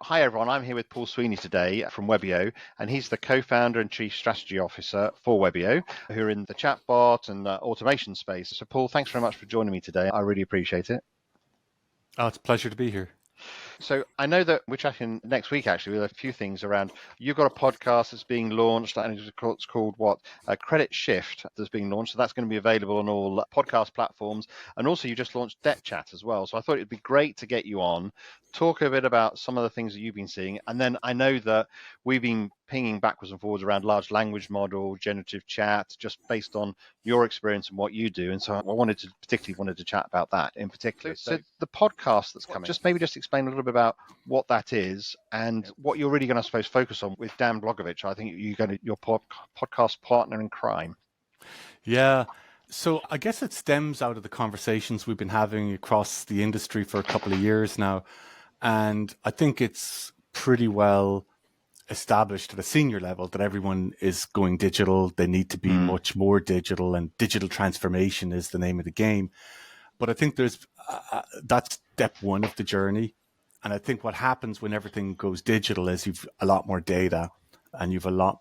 Hi everyone, I'm here with Paul Sweeney today from Webio, and he's the co-founder and chief strategy officer for Webio, who are in the chatbot and automation space. So Paul, thanks very much for joining me today. I really appreciate it. Oh, it's a pleasure to be here. So I know that we're chatting next week, actually, with a few things around. You've got a podcast that's being launched, and it's called what? Credit Shift that's being launched. So that's going to be available on all podcast platforms. And also you just launched Debt Chat as well. So I thought it'd be great to get you on, talk a bit about some of the things that you've been seeing. And then I know that we've been pinging backwards and forwards around large language model, generative chat, just based on your experience and what you do. And so I particularly wanted to chat about that in particular. So the podcast that's coming, maybe just explain a little bit about what that is and what you're really going to, I suppose, focus on with Dan Blogovich. I think your podcast partner in crime. Yeah. So I guess it stems out of the conversations we've been having across the industry for a couple of years now. And I think it's pretty well established at a senior level that everyone is going digital. They need to be much more digital, and digital transformation is the name of the game. But I think that's step one of the journey. And I think what happens when everything goes digital is you've a lot more data and you've a lot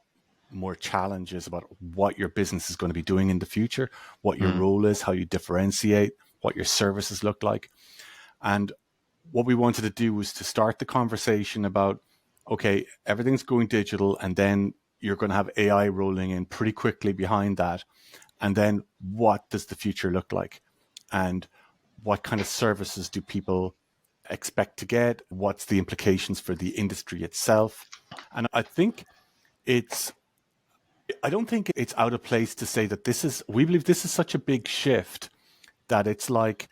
more challenges about what your business is going to be doing in the future, what your role is, how you differentiate, what your services look like. And what we wanted to do was to start the conversation about, okay, everything's going digital, and then you're going to have AI rolling in pretty quickly behind that. And then what does the future look like? And what kind of services do people expect to get? What's the implications for the industry itself? And I don't think it's out of place to say that we believe this is such a big shift that it's like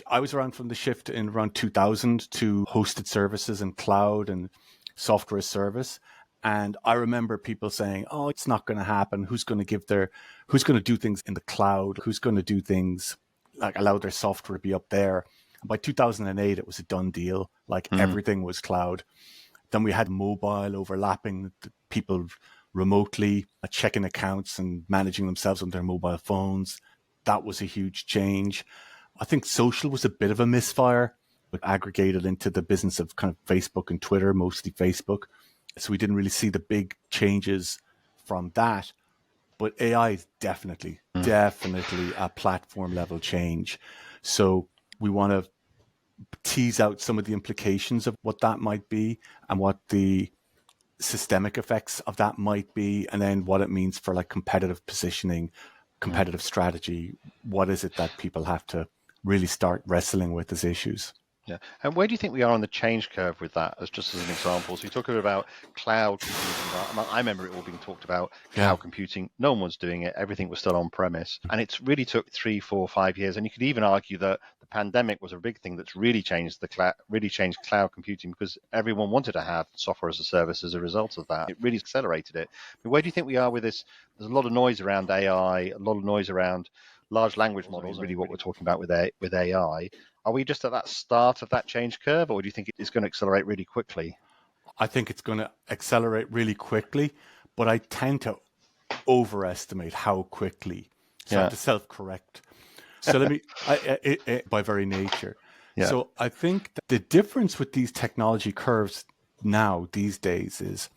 I was around from the shift in around 2000 to hosted services and cloud and software as service. And I remember people saying, oh, it's not going to happen. Who's going to do things in the cloud? Who's going to do things like allow their software to be up there? And by 2008, it was a done deal. Like everything was cloud. Then we had mobile overlapping, people remotely checking accounts and managing themselves on their mobile phones. That was a huge change. I think social was a bit of a misfire, but aggregated into the business of kind of Facebook and Twitter, mostly Facebook. So we didn't really see the big changes from that. But AI is definitely a platform level change. So we want to tease out some of the implications of what that might be and what the systemic effects of that might be, and then what it means for like competitive positioning, competitive strategy. What is it that people have to really start wrestling with as issues? Yeah. And where do you think we are on the change curve with that, as just as an example? So you talk a bit about cloud computing. I remember it all being talked about, cloud computing. No one was doing it. Everything was still on premise. And it really took 3, 4, 5 years. And you could even argue that the pandemic was a big thing that's really changed cloud computing, because everyone wanted to have software as a service as a result of that. It really accelerated it. But where do you think we are with this? There's a lot of noise around AI, a lot of noise around large language models, really what we're talking about with AI. Are we just at that start of that change curve, or do you think it's going to accelerate really quickly? I think it's going to accelerate really quickly, but I tend to overestimate how quickly. So I have to self-correct. So let me, by very nature. Yeah. So I think that the difference with these technology curves now, these days, is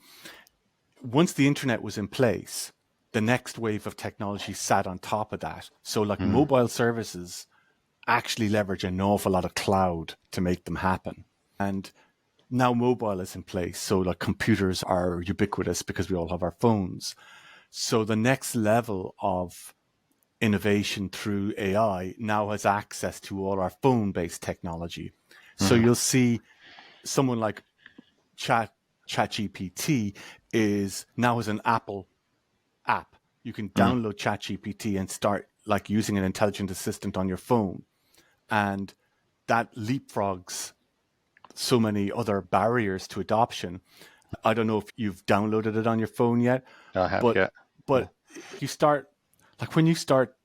once the internet was in place, the next wave of technology sat on top of that. So like mobile services actually leverage an awful lot of cloud to make them happen. And now mobile is in place. So like computers are ubiquitous because we all have our phones. So the next level of innovation through AI now has access to all our phone-based technology. So you'll see someone like ChatGPT now has an Apple app. You can download ChatGPT and start like using an intelligent assistant on your phone. And that leapfrogs so many other barriers to adoption. I don't know if you've downloaded it on your phone yet. I have, yeah. But you start, like when you start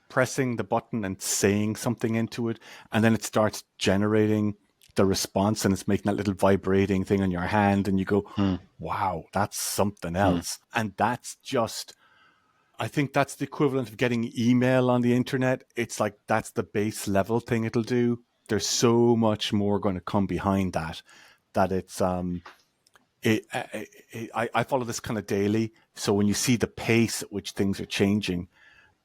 pressing the button and saying something into it, and then it starts generating the response and it's making that little vibrating thing on your hand, and you go, wow, that's something else. And that's just, I think that's the equivalent of getting email on the internet. It's like, that's the base level thing it'll do. There's so much more going to come behind that that it's I follow this kind of daily. So when you see the pace at which things are changing,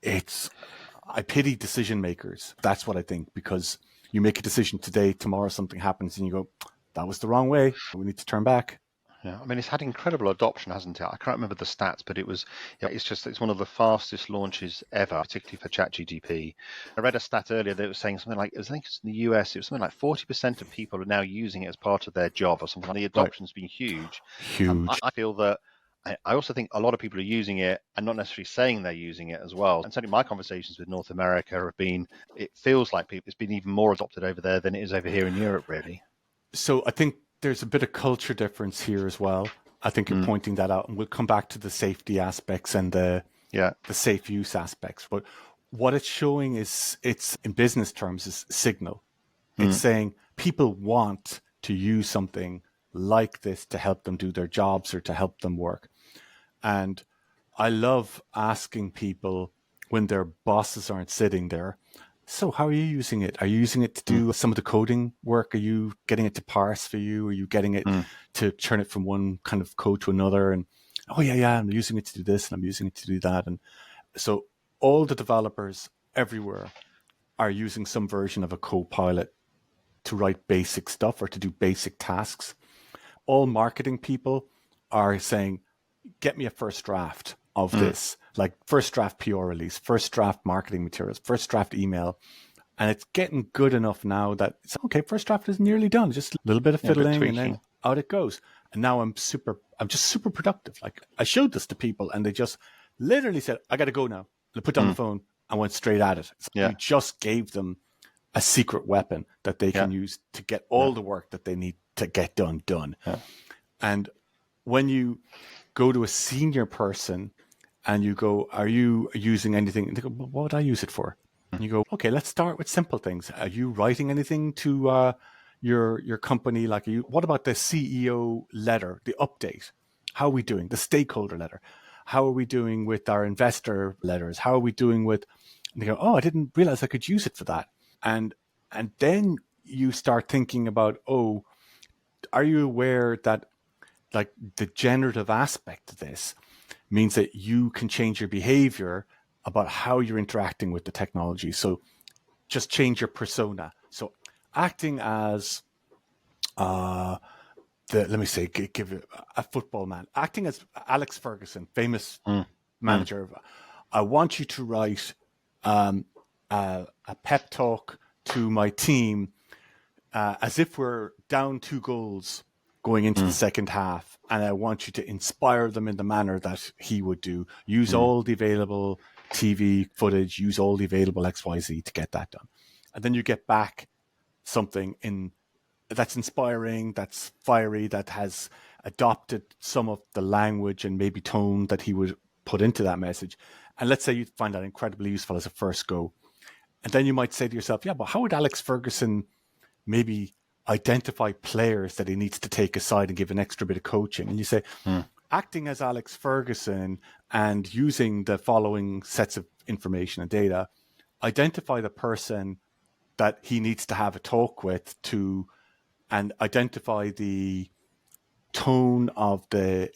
I pity decision makers. That's what I think, because you make a decision today, tomorrow something happens and you go, that was the wrong way. We need to turn back. Yeah, I mean, it's had incredible adoption, hasn't it? I can't remember the stats, but it's one of the fastest launches ever, particularly for ChatGPT. I read a stat earlier that was saying something like, I think it's in the US, it was something like 40% of people are now using it as part of their job or something like that. The adoption's been huge. Huge. I feel that I also think a lot of people are using it and not necessarily saying they're using it as well. And certainly my conversations with North America have been, it feels like it's been even more adopted over there than it is over here in Europe, really. So I think there's a bit of culture difference here as well. I think you're pointing that out, and we'll come back to the safety aspects and the safe use aspects. But what it's showing is, it's in business terms, is signal. It's saying people want to use something like this to help them do their jobs or to help them work. And I love asking people when their bosses aren't sitting there, so how are you using it? Are you using it to do some of the coding work? Are you getting it to parse for you? Are you getting it to turn it from one kind of code to another? And, oh, yeah, I'm using it to do this and I'm using it to do that. And so all the developers everywhere are using some version of a Copilot to write basic stuff or to do basic tasks. All marketing people are saying, get me a first draft of this, like first draft PR release, first draft marketing materials, first draft email. And it's getting good enough now that it's okay, first draft is nearly done. Just a little bit of fiddling and then out it goes. And now I'm just super productive. Like, I showed this to people and they just literally said, I got to go now. I put down the phone and went straight at it. So you just gave them a secret weapon that they can use to get all the work that they need to get done. Yeah. And when you go to a senior person and you go, are you using anything? And they go, well, what would I use it for? And you go, okay, let's start with simple things. Are you writing anything to your company? Like, what about the CEO letter, the update? How are we doing? The stakeholder letter? How are we doing with our investor letters? How are we doing with? And they go, oh, I didn't realize I could use it for that. And then you start thinking about, oh, are you aware that, like, the generative aspect of this means that you can change your behavior about how you're interacting with the technology. So just change your persona. So acting as let me say, give you a football man, acting as Alex Ferguson, famous manager. I want you to write a pep talk to my team as if we're down 2 goals going into the second half, and I want you to inspire them in the manner that he would do. Use all the available TV footage, use all the available XYZ to get that done. And then you get back something that's inspiring, that's fiery, that has adopted some of the language and maybe tone that he would put into that message. And let's say you find that incredibly useful as a first go. And then you might say to yourself, yeah, but how would Alex Ferguson maybe identify players that he needs to take aside and give an extra bit of coaching? And you say, acting as Alex Ferguson and using the following sets of information and data, identify the person that he needs to have a talk with and identify the tone of the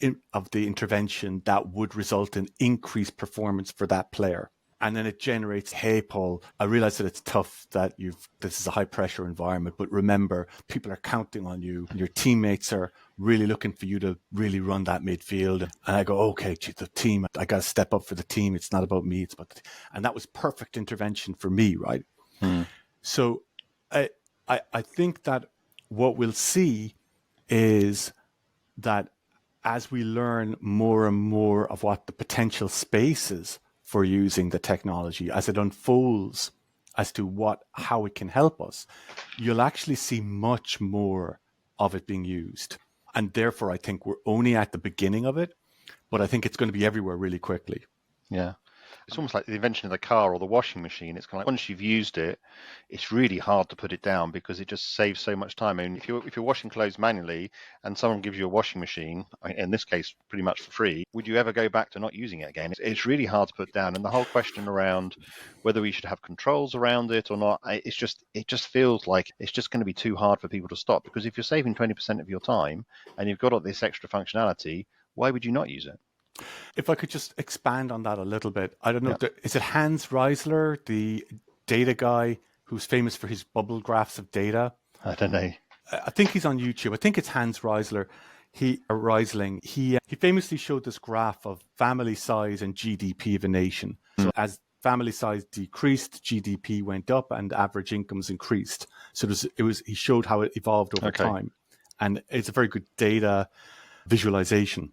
intervention that would result in increased performance for that player. And then it generates, hey, Paul, I realize that it's tough that this is a high pressure environment, but remember, people are counting on you. Your teammates are really looking for you to really run that midfield. And I go, okay, the team, I got to step up for the team. It's not about me. It's about the team. And that was perfect intervention for me, right? So I think that what we'll see is that as we learn more and more of what the potential space is for using the technology, as it unfolds as to how it can help us, you'll actually see much more of it being used. And therefore, I think we're only at the beginning of it, but I think it's going to be everywhere really quickly. Yeah. It's almost like the invention of the car or the washing machine. It's kind of like once you've used it, it's really hard to put it down because it just saves so much time. I mean, if you're washing clothes manually and someone gives you a washing machine, in this case, pretty much for free, would you ever go back to not using it again? It's really hard to put down. And the whole question around whether we should have controls around it or not, it just feels like it's just going to be too hard for people to stop. Because if you're saving 20% of your time and you've got all this extra functionality, why would you not use it? If I could just expand on that a little bit, I don't know, Yeah. is it Hans Reisler, the data guy who's famous for his bubble graphs of data? I don't know. I think he's on YouTube. I think it's Hans Reisler. He famously showed this graph of family size and GDP of a nation. So as family size decreased, GDP went up, and average incomes increased. So he showed how it evolved over time, and it's a very good data visualization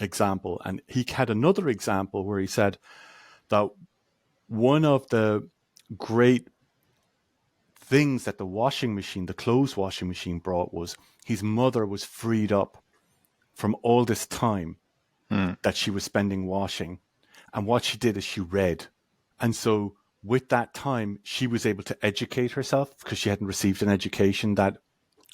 example. And he had another example where he said that one of the great things that the clothes washing machine brought was his mother was freed up from all this time that she was spending washing. And what she did is she read. And so with that time, she was able to educate herself because she hadn't received an education that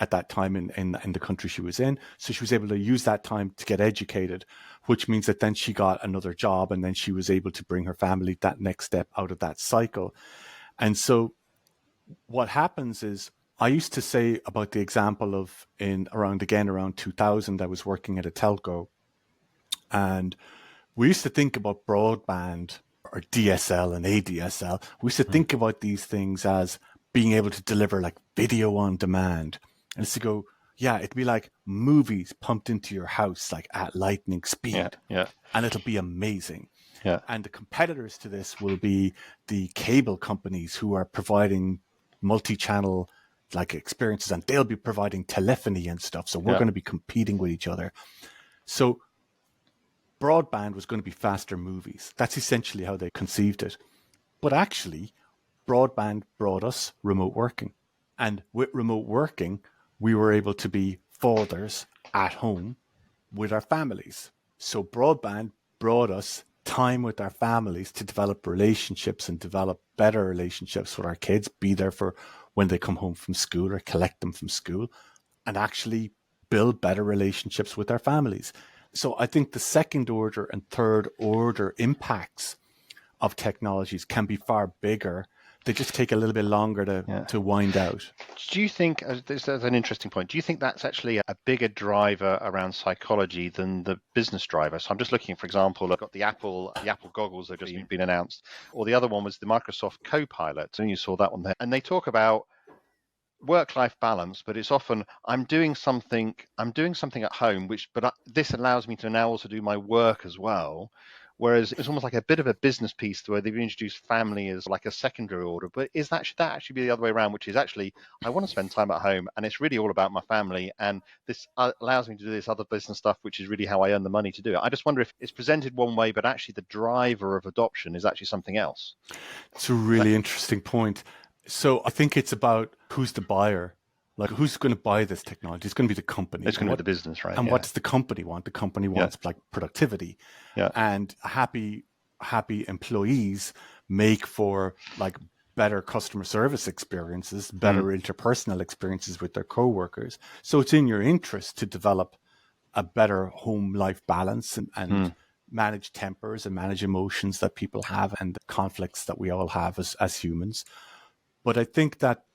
at that time in the country she was in. So she was able to use that time to get educated, which means that then she got another job, and then she was able to bring her family that next step out of that cycle. And so what happens is, I used to say about the example of around 2000, I was working at a telco, and we used to think about broadband or DSL and ADSL. We used to think about these things as being able to deliver like video on demand. And it's to go, yeah, it'd be like movies pumped into your house, like at lightning speed. Yeah. And it'll be amazing. Yeah. And the competitors to this will be the cable companies who are providing multi-channel like experiences, and they'll be providing telephony and stuff. So we're going to be competing with each other. So broadband was going to be faster movies. That's essentially how they conceived it. But actually, broadband brought us remote working. And with remote working, we were able to be fathers at home with our families. So broadband brought us time with our families to develop relationships and develop better relationships with our kids, be there for when they come home from school or collect them from school, and actually build better relationships with our families. So I think the second order and third order impacts of technologies can be far bigger. They just take a little bit longer to wind out. Do you think, this is an interesting point, do you think that's actually a bigger driver around psychology than the business driver? So I'm just looking, for example, I've got the Apple goggles that have just been announced, or the other one was the Microsoft Copilot, and you saw that one there. And they talk about work-life balance, but it's often I'm doing something at home, this allows me to now also do my work as well. Whereas it's almost like a bit of a business piece where they've introduced family as like a secondary order. But should that actually be the other way around, which is actually I want to spend time at home and it's really all about my family, and this allows me to do this other business stuff, which is really how I earn the money to do it. I just wonder if it's presented one way, but actually the driver of adoption is actually something else. It's a really interesting point. So I think it's about who's the buyer. Like, who's going to buy this technology? It's going to be the company. It's going to be the business, right? And what does the company want? The company wants like productivity, and happy employees make for like better customer service experiences, better interpersonal experiences with their coworkers. So it's in your interest to develop a better home life balance and manage tempers and manage emotions that people have and the conflicts that we all have as humans. But I think that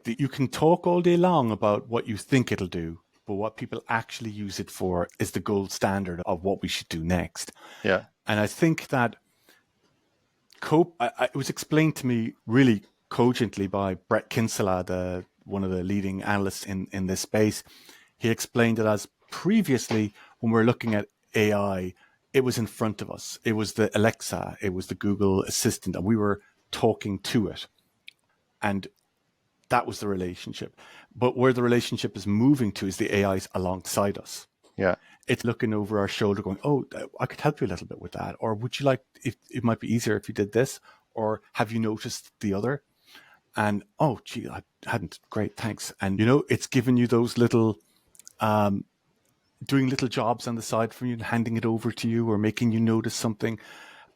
you can talk all day long about what you think it'll do, but what people actually use it for is the gold standard of what we should do next. Yeah. And I think that it was explained to me really cogently by Brett Kinsella, one of the leading analysts in this space. He explained it as previously when we're looking at AI, it was in front of us. It was the Alexa, it was the Google Assistant, and we were talking to it. And that was the relationship. But where the relationship is moving to is the AIs alongside us. Yeah. It's looking over our shoulder going, oh, I could help you a little bit with that. Or would you like, if it might be easier if you did this? Or have you noticed the other? And, oh, gee, I hadn't. Great, thanks. And, it's giving you those little, doing little jobs on the side for you and handing it over to you or making you notice something.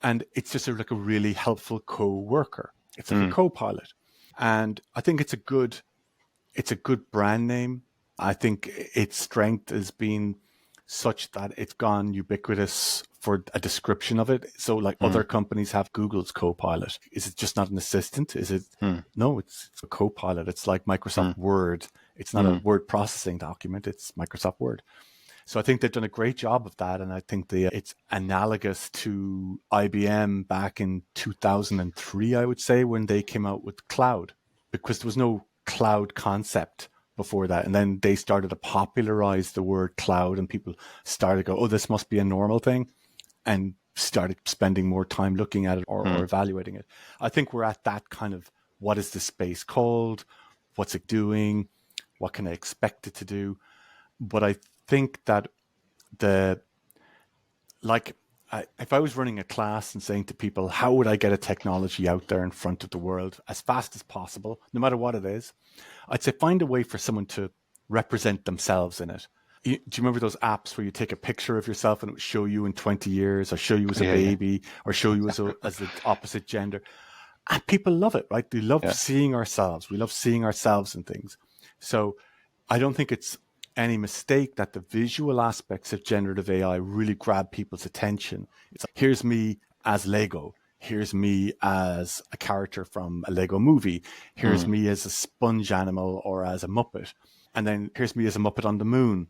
And it's just like a really helpful co-worker. It's like a co-pilot. And I think it's a good brand name. I think its strength has been such that it's gone ubiquitous for a description of it. So like other companies have Google's Copilot. Is it just not an assistant? Is it? No, it's a Copilot. It's like Microsoft Word. It's not a word processing document. It's Microsoft Word. So I think they've done a great job of that. And I think it's analogous to IBM back in 2003, I would say, when they came out with cloud, because there was no cloud concept before that. And then they started to popularize the word cloud, and people started to go, oh, this must be a normal thing, and started spending more time looking at it or evaluating it. I think we're at that kind of, what is this space called? What's it doing? What can I expect it to do? But I think that if I was running a class and saying to people, how would I get a technology out there in front of the world as fast as possible, no matter what it is, I'd say find a way for someone to represent themselves in it. Do you remember those apps where you take a picture of yourself and it would show you in 20 years, or show you as a baby, or show you as the opposite gender? And people love it, right? They love seeing ourselves. We love seeing ourselves in things. So I don't think it's any mistake that the visual aspects of generative AI really grab people's attention. It's like, here's me as Lego. Here's me as a character from a Lego movie. Here's me as a sponge animal or as a Muppet. And then here's me as a Muppet on the moon.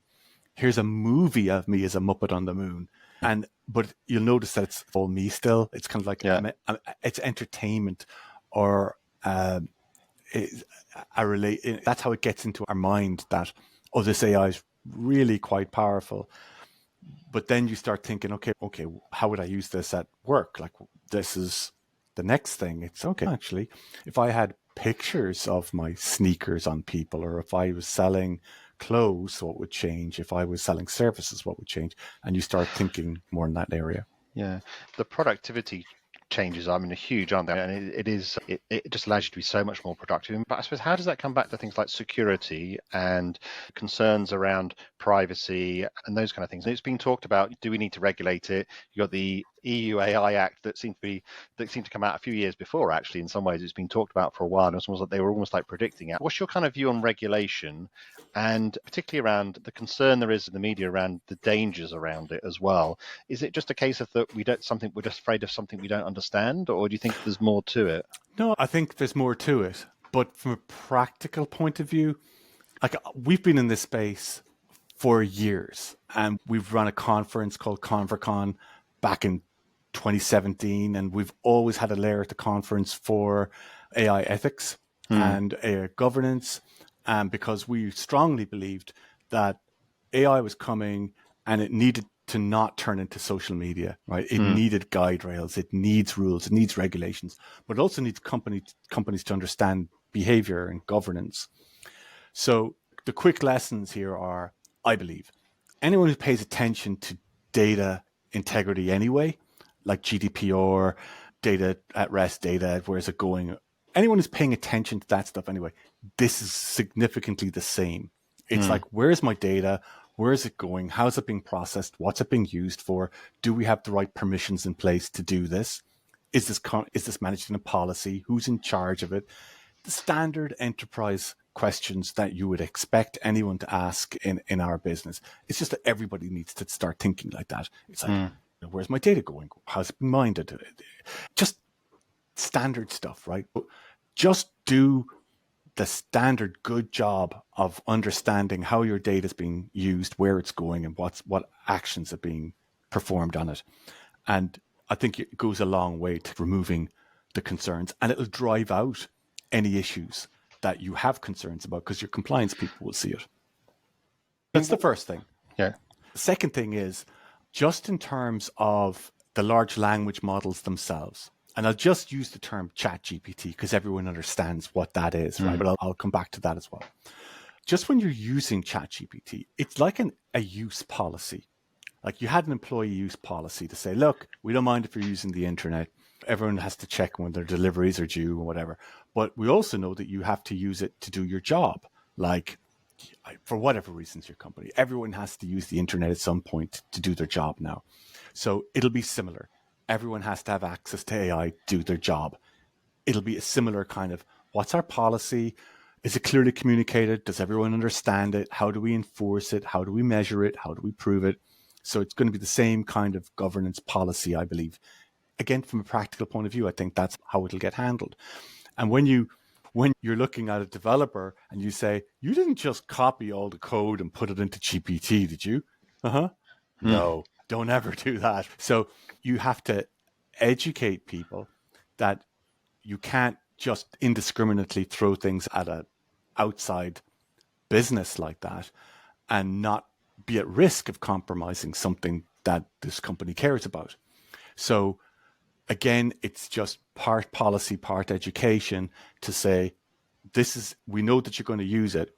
Here's a movie of me as a Muppet on the moon. But you'll notice that it's all me still. It's kind of like, it's entertainment, or that's how it gets into our mind that, oh, this AI is really quite powerful. But then you start thinking, okay, how would I use this at work? Like, this is the next thing. It's okay, actually, if I had pictures of my sneakers on people, or if I was selling clothes, what would change? If I was selling services, what would change? And you start thinking more in that area. Yeah, the productivity changes, I mean, are huge, aren't they? And it just allows you to be so much more productive. But I suppose, how does that come back to things like security and concerns around privacy and those kind of things? And it's been talked about, do we need to regulate it? You got the EU AI Act that seemed to come out a few years before, actually. In some ways, it's been talked about for a while. And it's almost like they were almost like predicting it. What's your kind of view on regulation, and particularly around the concern there is in the media around the dangers around it as well? Is it just a case of that we're just afraid of something we don't understand, or do you think there's more to it? No, I think there's more to it. But from a practical point of view, like, we've been in this space for years, and we've run a conference called ConverCon back in 2017, and we've always had a layer at the conference for AI ethics and AI governance, because we strongly believed that AI was coming and it needed to not turn into social media, right? It needed guide rails, it needs rules, it needs regulations, but it also needs companies to understand behavior and governance. So the quick lessons here are, I believe, anyone who pays attention to data integrity anyway, like GDPR, data at rest, data, where's it going? Anyone who's paying attention to that stuff anyway, this is significantly the same. It's like, where's my data? Where is it going? How is it being processed? What's it being used for? Do we have the right permissions in place to do this? Is this managed in a policy? Who's in charge of it? The standard enterprise questions that you would expect anyone to ask in our business. It's just that everybody needs to start thinking like that. It's like, where's my data going? How's it being minded? Just standard stuff, right? Just do the standard good job of understanding how your data is being used, where it's going, and what actions are being performed on it. And I think it goes a long way to removing the concerns, and it'll drive out any issues that you have concerns about, because your compliance people will see it. That's the first thing. Yeah. The second thing is, just in terms of the large language models themselves, and I'll just use the term chat GPT because everyone understands what that is, right? But I'll come back to that as well. Just when you're using chat GPT, it's like a use policy. Like, you had an employee use policy to say, look, we don't mind if you're using the internet. Everyone has to check when their deliveries are due or whatever. But we also know that you have to use it to do your job. Like, for whatever reasons, your company, everyone has to use the internet at some point to do their job now. So it'll be similar. everyone has to have access to AI, do their job. It'll be a similar kind of, what's our policy? Is it clearly communicated? Does everyone understand it? How do we enforce it? How do we measure it? How do we prove it? So it's going to be the same kind of governance policy, I believe. Again, from a practical point of view, I think that's how it'll get handled. And when you're looking at a developer and you say, you didn't just copy all the code and put it into GPT, did you? No, don't ever do that. So you have to educate people that you can't just indiscriminately throw things at an outside business like that and not be at risk of compromising something that this company cares about. So again, it's just part policy, part education to say, we know that you're going to use it.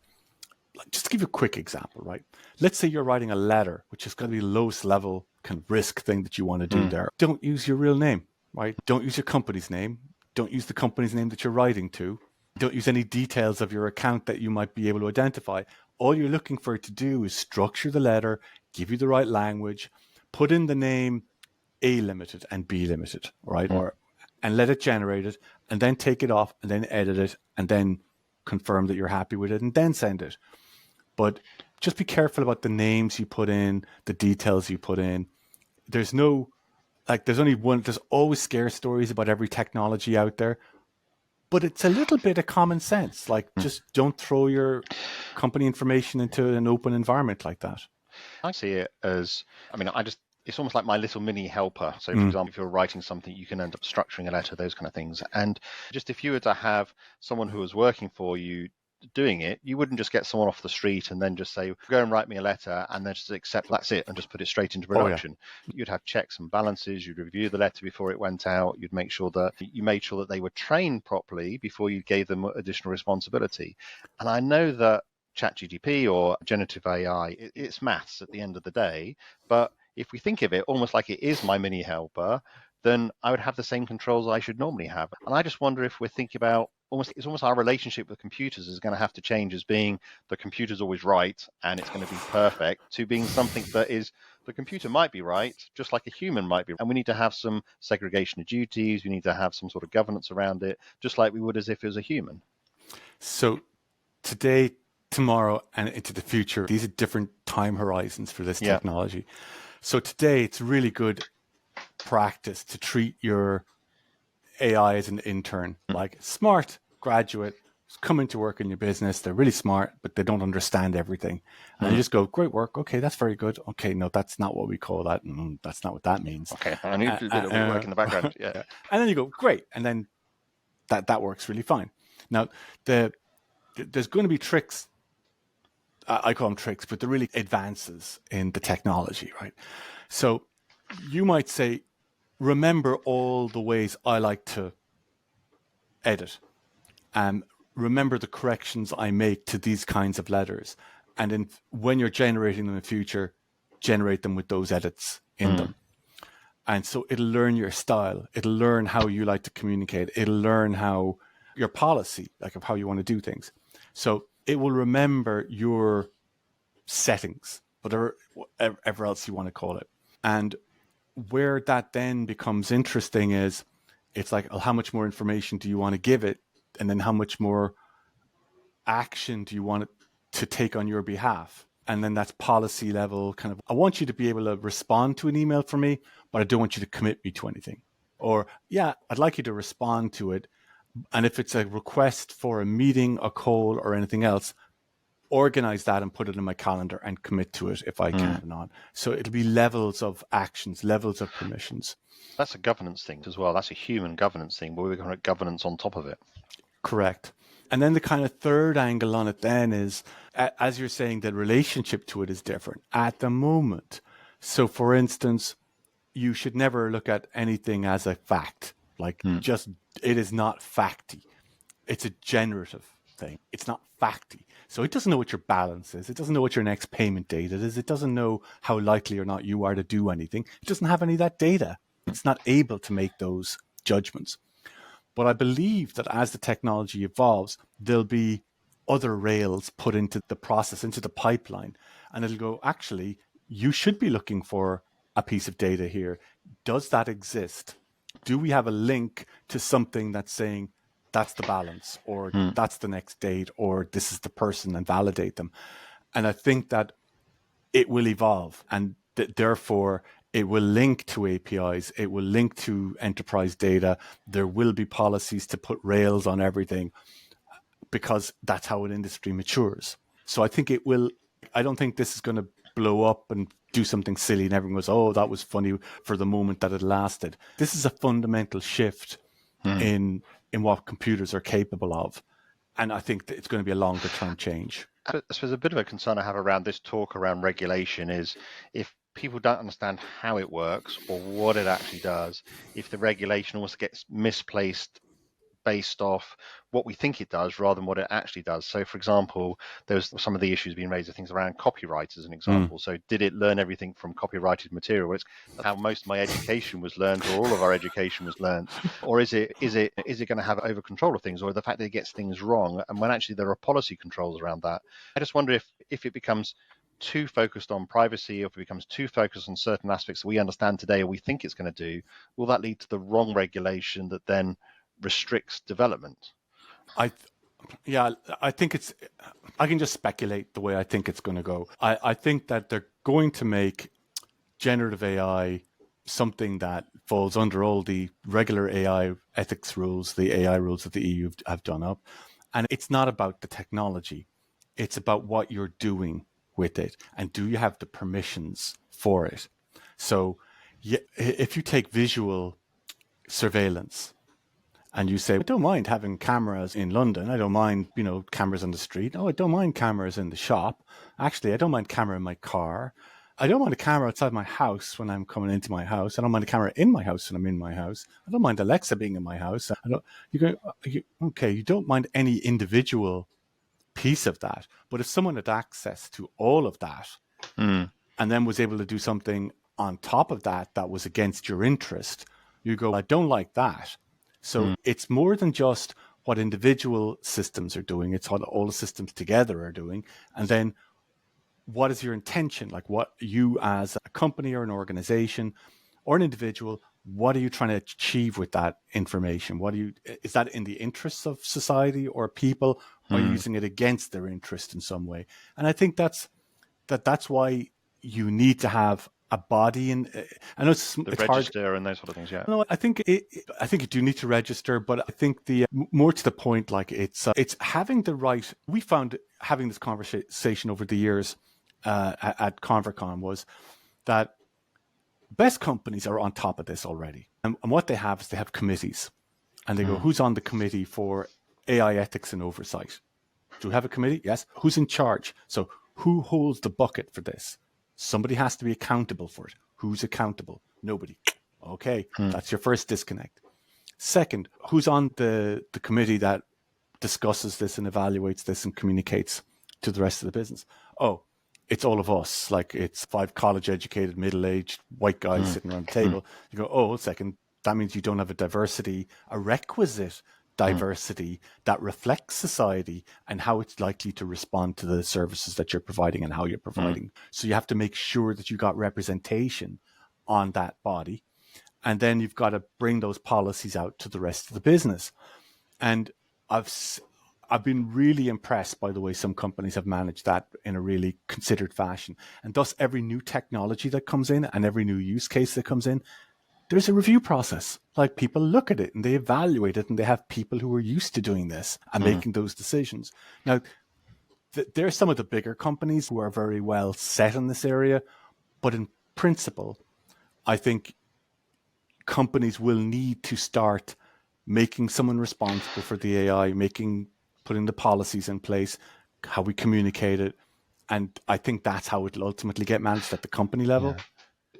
Just to give you a quick example, right? Let's say you're writing a letter, which is going to be the lowest level kind of risk thing that you want to do there. Don't use your real name, right? Don't use your company's name. Don't use the company's name that you're writing to. Don't use any details of your account that you might be able to identify. All you're looking for it to do is structure the letter, give you the right language, put in the name A Limited and B Limited, right? And let it generate it, and then take it off, and then edit it, and then confirm that you're happy with it, and then send it. But just be careful about the names you put in, the details you put in. There's always scare stories about every technology out there, but it's a little bit of common sense. Like, just don't throw your company information into an open environment like that. I see it as, it's almost like my little mini helper. So, for example, if you're writing something, you can end up structuring a letter, those kind of things. And just if you were to have someone who was working for you doing it, you wouldn't just get someone off the street and then just say, go and write me a letter, and then just accept that's it and just put it straight into production. You'd have checks and balances. You'd review the letter before it went out. You'd make sure that you made sure that they were trained properly before you gave them additional responsibility. And I know that ChatGPT or generative AI, it's maths at the end of the day, but if we think of it almost like it is my mini helper, then I would have the same controls I should normally have. And I just wonder if we're thinking about it's almost our relationship with computers is going to have to change as being the computer's always right and it's going to be perfect, to being something that is the computer might be right, just like a human might be. And we need to have some segregation of duties. We need to have some sort of governance around it, just like we would as if it was a human. So today, tomorrow, and into the future, these are different time horizons for this technology. So today, it's really good practice to treat your AI as an intern, like smart graduate coming to work in your business. They're really smart, but they don't understand everything. And you just go, great work. Okay, that's very good. Okay, no, that's not what we call that. That's not what that means. Okay, I need to do a bit of work in the background. Yeah. And then you go, great. And then that works really fine. Now, there's going to be tricks. I call them tricks, but they're really advances in the technology, right? So you might say, remember all the ways I like to edit. Remember the corrections I make to these kinds of letters. And then when you're generating them in the future, generate them with those edits in them. And so it'll learn your style. It'll learn how you like to communicate. It'll learn how your policy, like of how you want to do things. So it will remember your settings, whatever else you want to call it. And where that then becomes interesting is it's like, well, how much more information do you want to give it? And then how much more action do you want it to take on your behalf? And then that's policy level kind of, I want you to be able to respond to an email from me, but I don't want you to commit me to anything. Or, yeah, I'd like you to respond to it. And if it's a request for a meeting, a call, or anything else, organize that and put it in my calendar and commit to it if I can. So it'll be levels of actions, levels of permissions. That's a governance thing as well. That's a human governance thing, but we're going to have governance on top of it. Correct. And then the kind of third angle on it then is, as you're saying, the relationship to it is different at the moment. So for instance, you should never look at anything as a fact. Like just, it is not facty. It's a generative thing. It's not facty. So it doesn't know what your balance is. It doesn't know what your next payment date is. It doesn't know how likely or not you are to do anything. It doesn't have any of that data. It's not able to make those judgments. But I believe that as the technology evolves, there'll be other rails put into the process, into the pipeline. And it'll go, actually, you should be looking for a piece of data here. Does that exist? Do we have a link to something that's saying that's the balance, or that's the next date, or this is the person, and validate them? And I think that it will evolve, and therefore it will link to APIs, it will link to enterprise data. There will be policies to put rails on everything, because that's how an industry matures. So I think it will, I don't think this is going to blow up and do something silly and everyone goes, oh, that was funny for the moment that it lasted. This is a fundamental shift in what computers are capable of. And I think that it's going to be a longer term change. I suppose a bit of a concern I have around this talk around regulation is if people don't understand how it works or what it actually does, if the regulation almost gets misplaced based off what we think it does rather than what it actually does. So, for example, there's some of the issues being raised, things around copyright as an example. So did it learn everything from copyrighted material? It's how most of my education was learned, or all of our education was learned. Or is it going to have over control of things, or the fact that it gets things wrong, and when actually there are policy controls around that? I just wonder if it becomes too focused on privacy, or if it becomes too focused on certain aspects that we understand today or we think it's going to do, will that lead to the wrong regulation that then restricts development? I think it's, I can just speculate the way I think it's going to go. I think that they're going to make generative AI something that falls under all the regular AI ethics rules, the AI rules that the EU have done up. And it's not about the technology. It's about what you're doing with it. And do you have the permissions for it? So if you take visual surveillance, and you say, I don't mind having cameras in London. I don't mind, cameras on the street. Oh, I don't mind cameras in the shop. Actually, I don't mind camera in my car. I don't mind a camera outside my house when I'm coming into my house. I don't mind a camera in my house when I'm in my house. I don't mind Alexa being in my house. You don't mind any individual piece of that. But if someone had access to all of that and then was able to do something on top of that that was against your interest, you go, I don't like that. So it's more than just what individual systems are doing. It's what all the systems together are doing. And then what is your intention? Like, what you as a company or an organization or an individual, what are you trying to achieve with that information? Is that in the interests of society or people? Or are you using it against their interest in some way? And I think that's why you need to have a body, and I know it's register hard. And those sort of things. Yeah, no, I think you do need to register, but I think the more to the point, like it's having the right. We found having this conversation over the years at ConverCon was that best companies are on top of this already, and what they have is they have committees, and they go, who's on the committee for AI ethics and oversight? Do we have a committee? Yes. Who's in charge? So who holds the bucket for this? Somebody has to be accountable for it. Who's accountable? Nobody. Okay, that's your first disconnect. Second, who's on the committee that discusses this and evaluates this and communicates to the rest of the business? Oh, it's all of us. Like, it's 5 college-educated, middle-aged white guys sitting around the table. You go, oh, second, that means you don't have a requisite diversity that reflects society and how it's likely to respond to the services that you're providing and how you're providing. So you have to make sure that you got representation on that body. And then you've got to bring those policies out to the rest of the business. And I've been really impressed by the way some companies have managed that in a really considered fashion. And thus, every new technology that comes in and every new use case that comes in, there's a review process. Like, people look at it and they evaluate it, and they have people who are used to doing this and making those decisions. Now, there are some of the bigger companies who are very well set in this area, but in principle, I think companies will need to start making someone responsible for the AI, putting the policies in place, how we communicate it. And I think that's how it'll ultimately get managed at the company level. Yeah.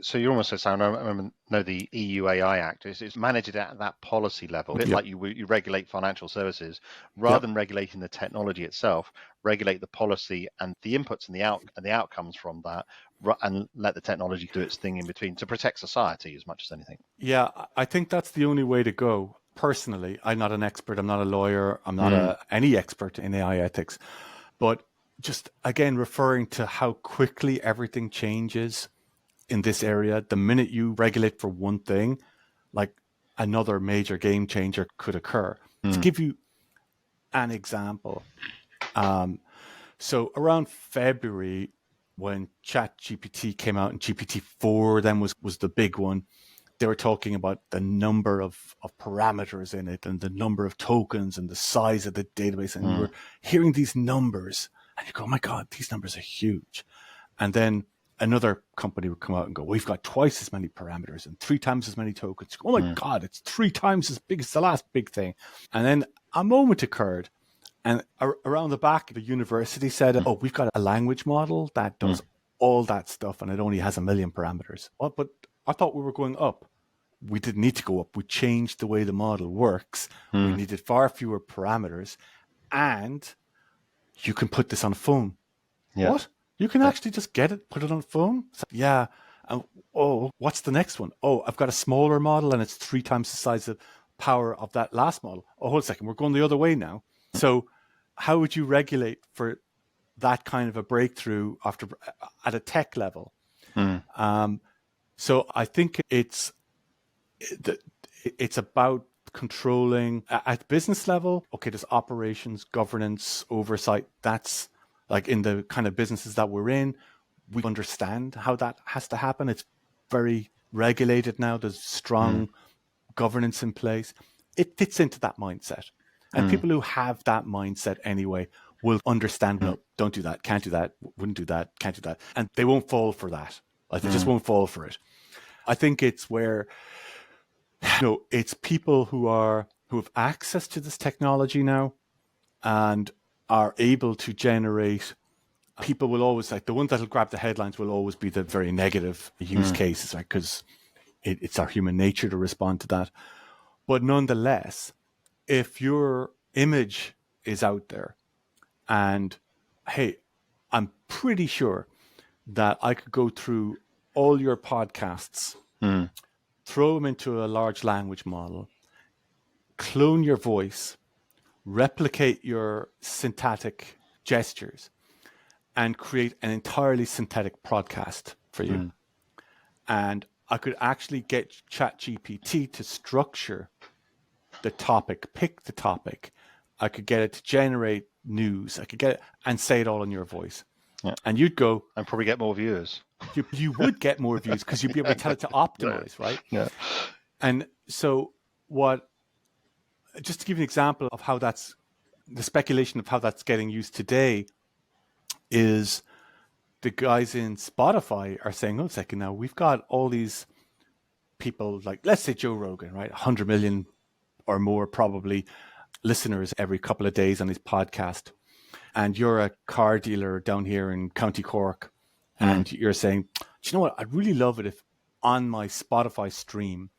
So you're almost saying, I know the EU AI Act is managed at that policy level, a bit like you regulate financial services, rather than regulating the technology itself, regulate the policy and the inputs and the outcomes from that, and let the technology do its thing in between to protect society as much as anything. Yeah, I think that's the only way to go. Personally, I'm not an expert. I'm not a lawyer. I'm not any expert in AI ethics. But just, again, referring to how quickly everything changes, in this area. The minute you regulate for one thing, like another major game changer could occur. To give you an example, so around February, when ChatGPT came out and GPT-4 then was the big one, they were talking about the number of parameters in it and the number of tokens and the size of the database. And you were hearing these numbers and you go, oh my God, these numbers are huge. And then another company would come out and go, we've got twice as many parameters and 3 times as many tokens. Oh my God, it's 3 times as big as the last big thing. And then a moment occurred. And around the back, the university said, oh, we've got a language model that does all that stuff and it only has 1 million parameters. Oh, but I thought we were going up. We didn't need to go up. We changed the way the model works. We needed far fewer parameters. And you can put this on a phone. Yeah. What? You can actually just get it, put it on a phone? So, yeah. Oh, what's the next one? Oh, I've got a smaller model and it's 3 times the size of power of that last model. Oh, hold a second. We're going the other way now. So how would you regulate for that kind of a breakthrough at a tech level? So I think it's about controlling at business level. Okay, there's operations, governance, oversight. That's like in the kind of businesses that we're in, we understand how that has to happen. It's very regulated now. There's strong governance in place. It fits into that mindset. And people who have that mindset anyway will understand, no, don't do that, can't do that, wouldn't do that, can't do that. And they won't fall for that. Like they just won't fall for it. I think it's where, it's people who have access to this technology now and are able to generate. People will always, like the ones that'll grab the headlines will always be the very negative use cases, right? Because it's our human nature to respond to that. But nonetheless, if your image is out there and, hey, I'm pretty sure that I could go through all your podcasts, throw them into a large language model, clone your voice, replicate your syntactic gestures, and create an entirely synthetic podcast for you. And I could actually get ChatGPT to structure the topic, pick the topic. I could get it to generate news. I could get it and say it all in your voice. Yeah. And you'd go... And probably get more viewers. You would get more views because you'd be able to tell it to optimize, right? Yeah. And so just to give you an example of how that's, the speculation of how that's getting used today is the guys in Spotify are saying, oh, second now, we've got all these people, like, let's say Joe Rogan, right? 100 million or more probably listeners every couple of days on his podcast. And you're a car dealer down here in County Cork. And you're saying, do you know what? I'd really love it if on my Spotify stream,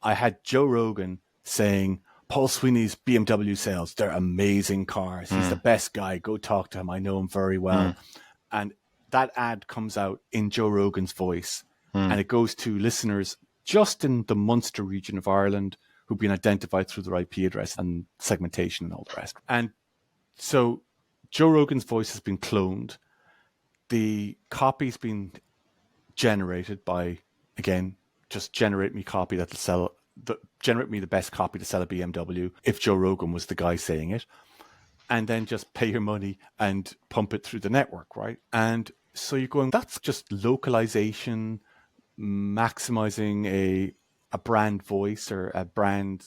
I had Joe Rogan saying, Paul Sweeney's BMW sales, they're amazing cars. He's the best guy. Go talk to him. I know him very well. And that ad comes out in Joe Rogan's voice. And it goes to listeners just in the Munster region of Ireland who've been identified through their IP address and segmentation and all the rest. And so Joe Rogan's voice has been cloned. The copy's been generated by, again, just generate me copy that'll sell, generate me the best copy to sell a BMW if Joe Rogan was the guy saying it, and then just pay your money and pump it through the network, right? And so you're going, that's just localization, maximizing a brand voice or a brand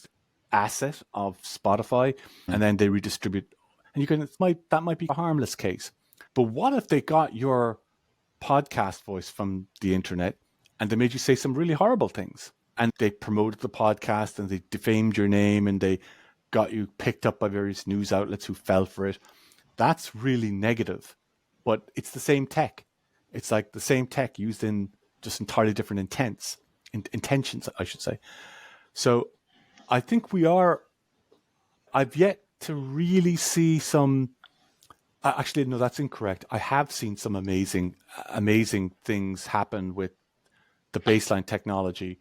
asset of Spotify, and then they redistribute. And you can, that might be a harmless case. But what if they got your podcast voice from the internet and they made you say some really horrible things, and they promoted the podcast and they defamed your name and they got you picked up by various news outlets who fell for it? That's really negative, but it's the same tech. It's like the same tech used in just entirely different intentions, I should say. So I think I've yet to really see some. Actually, no, that's incorrect. I have seen some amazing things happen with the baseline technology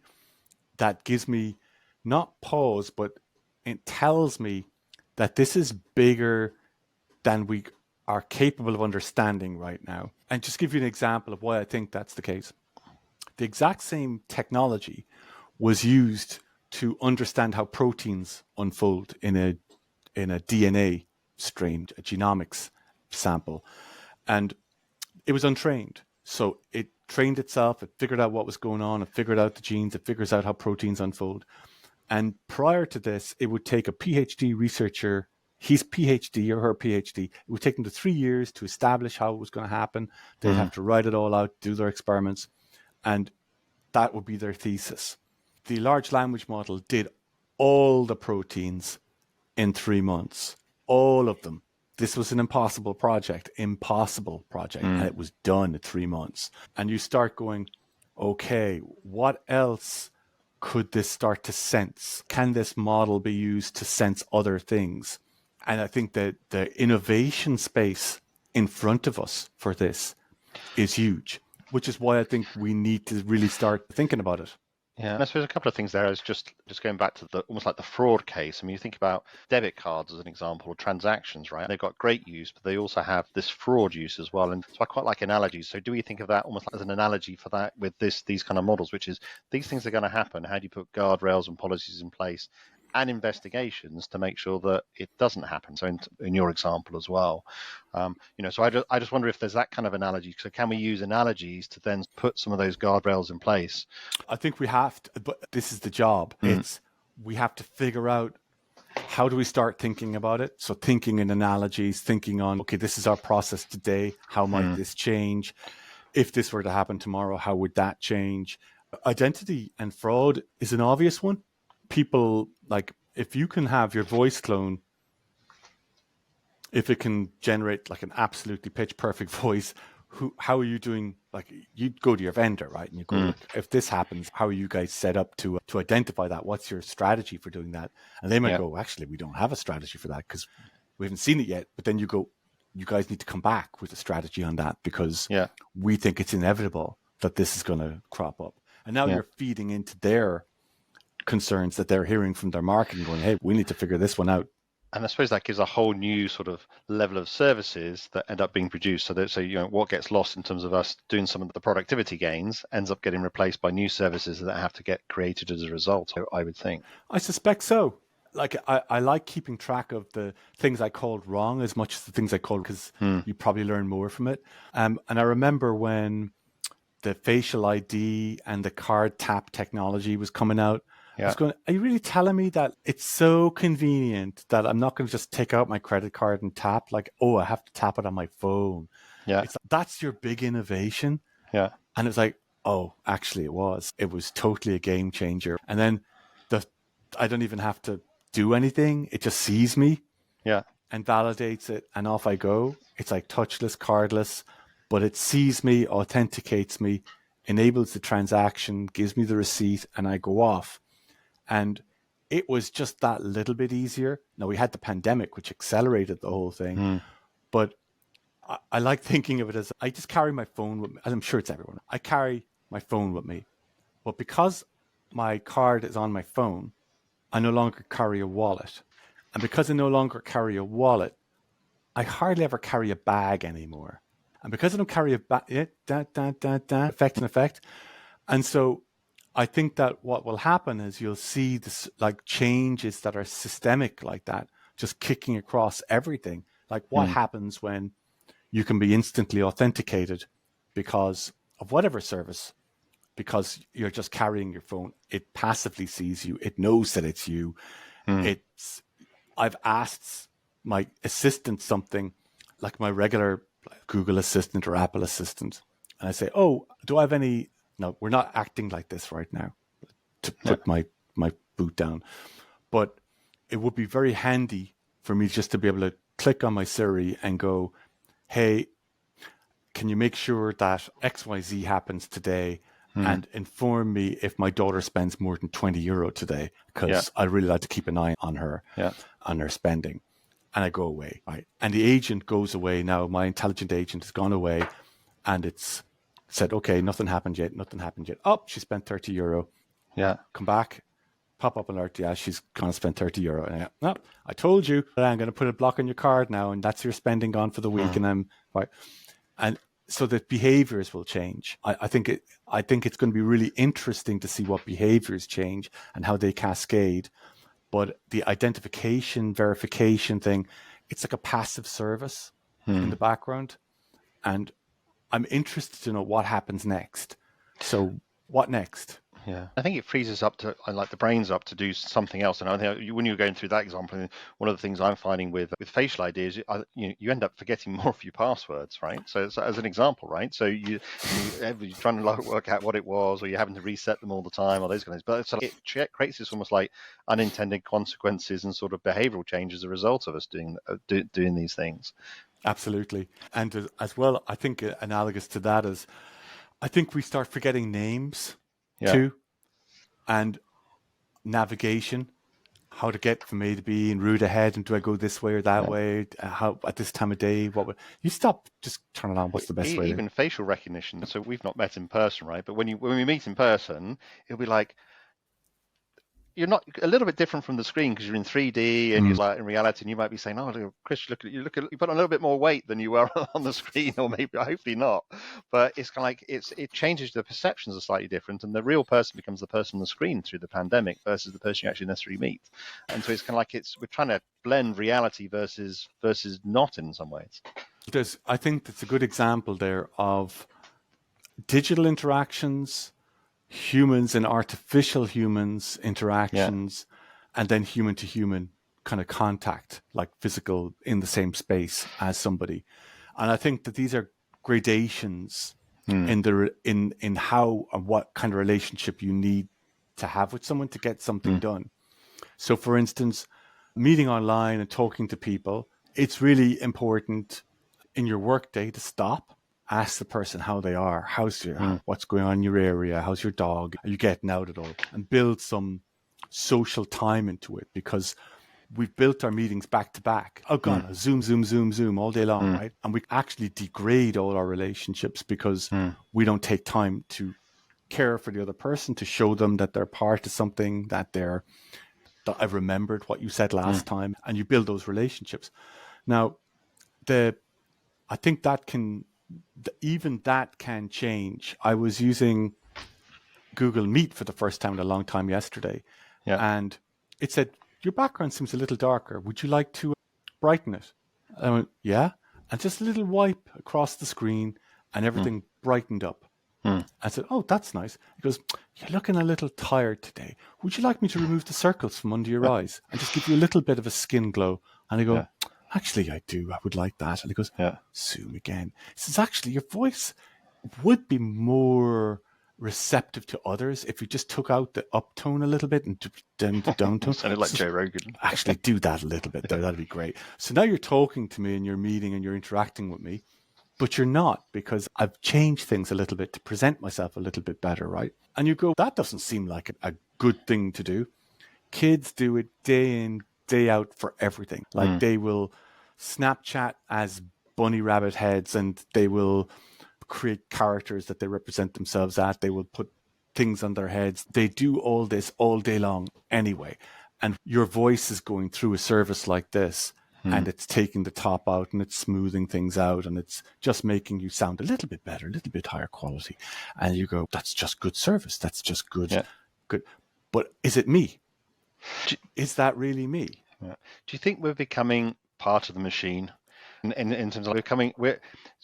that gives me not pause, but it tells me that this is bigger than we are capable of understanding right now. And just give you an example of why I think that's the case. The exact same technology was used to understand how proteins unfold in a DNA strain, a genomics sample. And it was untrained. So it trained itself, it figured out what was going on, it figured out the genes, it figures out how proteins unfold. And prior to this, it would take a PhD researcher, his PhD or her PhD, it would take them to 3 years to establish how it was going to happen. They'd have to write it all out, do their experiments, and that would be their thesis. The large language model did all the proteins in 3 months, all of them. This was an impossible project, and it was done in 3 months. And you start going, okay, what else could this start to sense? Can this model be used to sense other things? And I think that the innovation space in front of us for this is huge, which is why I think we need to really start thinking about it. Yeah, and I suppose a couple of things there is just going back to the almost like the fraud case. I mean, you think about debit cards as an example, or transactions, right? They've got great use, but they also have this fraud use as well. And so I quite like analogies. So do we think of that almost like as an analogy for that with these kind of models, which is these things are going to happen. How do you put guardrails and policies in place and investigations to make sure that it doesn't happen? So in your example as well, so I just wonder if there's that kind of analogy. So can we use analogies to then put some of those guardrails in place? I think we have to, but this is the job. We have to figure out how do we start thinking about it. So thinking in analogies, thinking on, okay, this is our process today. How might this change? If this were to happen tomorrow, how would that change? Identity and fraud is an obvious one. People, like, if you can have your voice clone, if it can generate like an absolutely pitch perfect voice, how are you doing? Like, you go to your vendor, right? And you go, look, if this happens, how are you guys set up to identify that? What's your strategy for doing that? And they might go, actually, we don't have a strategy for that because we haven't seen it yet. But then you go, you guys need to come back with a strategy on that because we think it's inevitable that this is going to crop up. And now you're feeding into their concerns that they're hearing from their marketing going, hey, we need to figure this one out. And I suppose that gives a whole new sort of level of services that end up being produced. So what gets lost in terms of us doing some of the productivity gains ends up getting replaced by new services that have to get created as a result, I would think. I suspect so. Like, I like keeping track of the things I called wrong as much as the things I called, because you probably learn more from it. And I remember when the facial ID and the card tap technology was coming out, I was going, are you really telling me that it's so convenient that I'm not going to just take out my credit card and tap? Like, I have to tap it on my phone. Yeah. That's your big innovation. Yeah. And it was like, actually it was totally a game changer. And then I don't even have to do anything. It just sees me and validates it. And off I go. It's like touchless, cardless, but it sees me, authenticates me, enables the transaction, gives me the receipt, and I go off. And it was just that little bit easier. Now, we had the pandemic, which accelerated the whole thing. But I like thinking of it as I just carry my phone with me. I'm sure it's everyone. I carry my phone with me. But because my card is on my phone, I no longer carry a wallet. And because I no longer carry a wallet, I hardly ever carry a bag anymore. And because I don't carry a bag, effect. And so I think that what will happen is you'll see this, like, changes that are systemic like that, just kicking across everything. Like, what happens when you can be instantly authenticated because of whatever service, because you're just carrying your phone. It passively sees you. It knows that it's you. I've asked my assistant something, like my regular Google Assistant or Apple Assistant, and I say, do I have any... No, we're not acting like this right now, to put my boot down. But it would be very handy for me just to be able to click on my Siri and go, hey, can you make sure that XYZ happens today and inform me if my daughter spends more than €20 today, because I really like to keep an eye on her, on her spending. And I go away, right? And the agent goes away now. My intelligent agent has gone away, and it's said, okay, nothing happened yet. Oh, she spent €30. Yeah. Come back, pop up alert. Yeah, she's going to spend €30. And I told you that I'm going to put a block on your card now, and that's your spending gone for the week. And I'm right. And so that behaviors will change. I think it's going to be really interesting to see what behaviors change and how they cascade. But the identification, verification thing, it's like a passive service in the background. And I'm interested to know what happens next. So what next? Yeah, I think it frees us up to, like the brains up to do something else. And I think when you were going through that example, one of the things I'm finding with facial ID is you end up forgetting more of your passwords, right? So as an example, right? So you're trying to work out what it was, or you're having to reset them all the time, or those kind of things. But it creates this almost like unintended consequences and sort of behavioral change as a result of us doing these things. Absolutely. And as well, I think analogous to that is, I think we start forgetting names too, and navigation, how to get from A to B and route ahead, and do I go this way or that way? How at this time of day? You stop? Just turn it on. What's the best way? Even facial recognition. So we've not met in person, right? But when we meet in person, it'll be like, you're not a little bit different from the screen because you're in 3D and you're like in reality, and you might be saying, "Oh, Chris, you put on a little bit more weight than you were on the screen," or maybe hopefully not. But it's kind of like it changes. The perceptions are slightly different, and the real person becomes the person on the screen through the pandemic versus the person you actually necessarily meet. And so it's kind of like we're trying to blend reality versus not in some ways. I think that's a good example there of digital interactions, humans and artificial humans interactions, and then human to human kind of contact, like physical in the same space as somebody. And I think that these are gradations in how and what kind of relationship you need to have with someone to get something done. So for instance, meeting online and talking to people, it's really important in your workday to stop, ask the person how they are, what's going on in your area, how's your dog, are you getting out at all, and build some social time into it, because we've built our meetings back to back. Oh God, zoom all day long, right? And we actually degrade all our relationships because we don't take time to care for the other person, to show them that they're part of something, that I've remembered what you said last time, and you build those relationships. Now, I think even that can change. I was using Google Meet for the first time in a long time yesterday, and it said, "Your background seems a little darker. Would you like to brighten it?" I went, "Yeah," and just a little wipe across the screen, and everything brightened up. I said, "Oh, that's nice." He goes, "You're looking a little tired today. Would you like me to remove the circles from under your eyes and just give you a little bit of a skin glow?" And I go, "Actually, I do. I would like that." And he goes, "Zoom again." He says, "Actually, your voice would be more receptive to others if you just took out the up tone a little bit and then the down tone." Sounded like Joe Rogan. Actually, do that a little bit there. That'd be great. So now you're talking to me and you're meeting and you're interacting with me, but you're not, because I've changed things a little bit to present myself a little bit better, right? And you go, that doesn't seem like a good thing to do. Kids do it day in, day out for everything. Like they will Snapchat as bunny rabbit heads, and they will create characters that they represent themselves at. They will put things on their heads. They do all this all day long anyway. And your voice is going through a service like this, and it's taking the top out and it's smoothing things out, and it's just making you sound a little bit better, a little bit higher quality. And you go, that's just good service. That's just good. Good. But is it me? Is that really me? Do you think we're becoming part of the machine? In terms of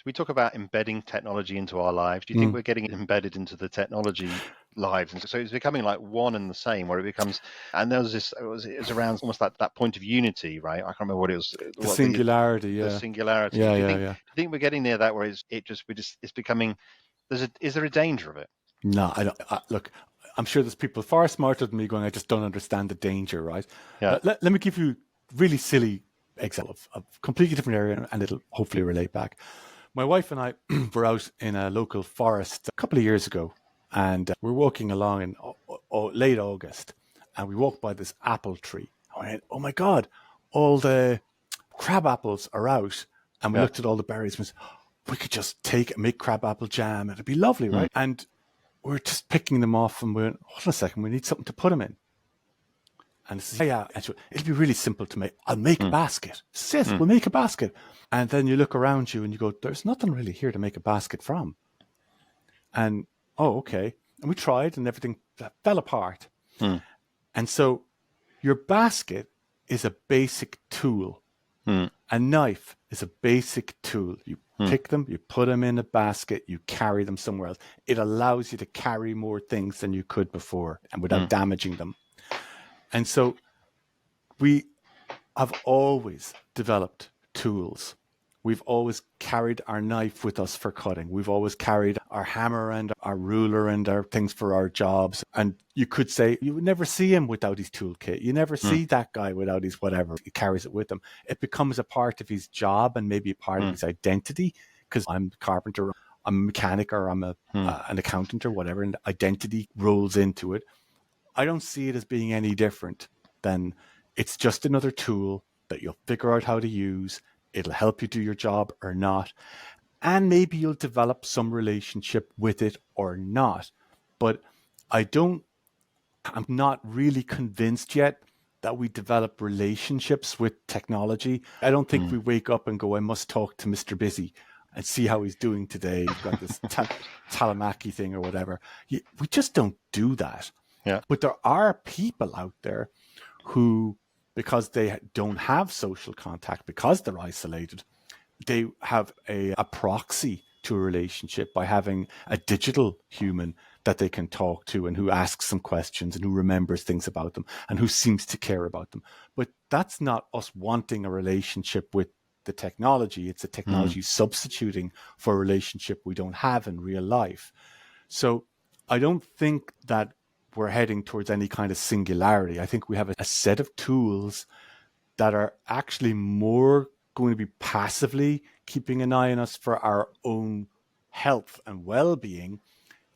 we talk about embedding technology into our lives. Do you think we're getting embedded into the technology lives? And so it's becoming like one and the same, where it becomes, and there was this, it was around almost that point of unity, right? I can't remember what it was. The singularity, The singularity. Yeah, do you think we're getting near that, where it's becoming, is there a danger of it? No, I don't. Look, I'm sure there's people far smarter than me going, I just don't understand the danger, right? Let me give you really silly example of a completely different area, and it'll hopefully relate back. My wife and I were out in a local forest a couple of years ago, and we're walking along in late August, and we walked by this apple tree. I went, "Oh my God, all the crab apples are out." And we looked at all the berries and said, "We could just make crab apple jam. It'd be lovely, right?" And we're just picking them off, and we went, "Hold on a second, we need something to put them in." And says, yeah, it'll be really simple to make. I'll make a basket. Sis, we'll make a basket. And then you look around you and you go, there's nothing really here to make a basket from. And, oh, okay. And we tried and everything fell apart. And so your basket is a basic tool. A knife is a basic tool. You pick them, you put them in a basket, you carry them somewhere else. It allows you to carry more things than you could before and without damaging them. And so we have always developed tools. We've always carried our knife with us for cutting. We've always carried our hammer and our ruler and our things for our jobs. And you could say you would never see him without his toolkit. You never see that guy without his whatever. He carries it with him. It becomes a part of his job and maybe a part of his identity, because I'm a carpenter, I'm a mechanic, or I'm an accountant or whatever, and identity rolls into it. I don't see it as being any different than it's just another tool that you'll figure out how to use. It'll help you do your job or not. And maybe you'll develop some relationship with it or not. But I'm not really convinced yet that we develop relationships with technology. I don't think we wake up and go, I must talk to Mr. Busy and see how he's doing today. He's got this Talamaki thing or whatever. We just don't do that. Yeah. But there are people out there who, because they don't have social contact, because they're isolated, they have a proxy to a relationship by having a digital human that they can talk to and who asks them questions and who remembers things about them and who seems to care about them. But that's not us wanting a relationship with the technology. It's a technology substituting for a relationship we don't have in real life. So I don't think that we're heading towards any kind of singularity. I think we have a set of tools that are actually more going to be passively keeping an eye on us for our own health and well-being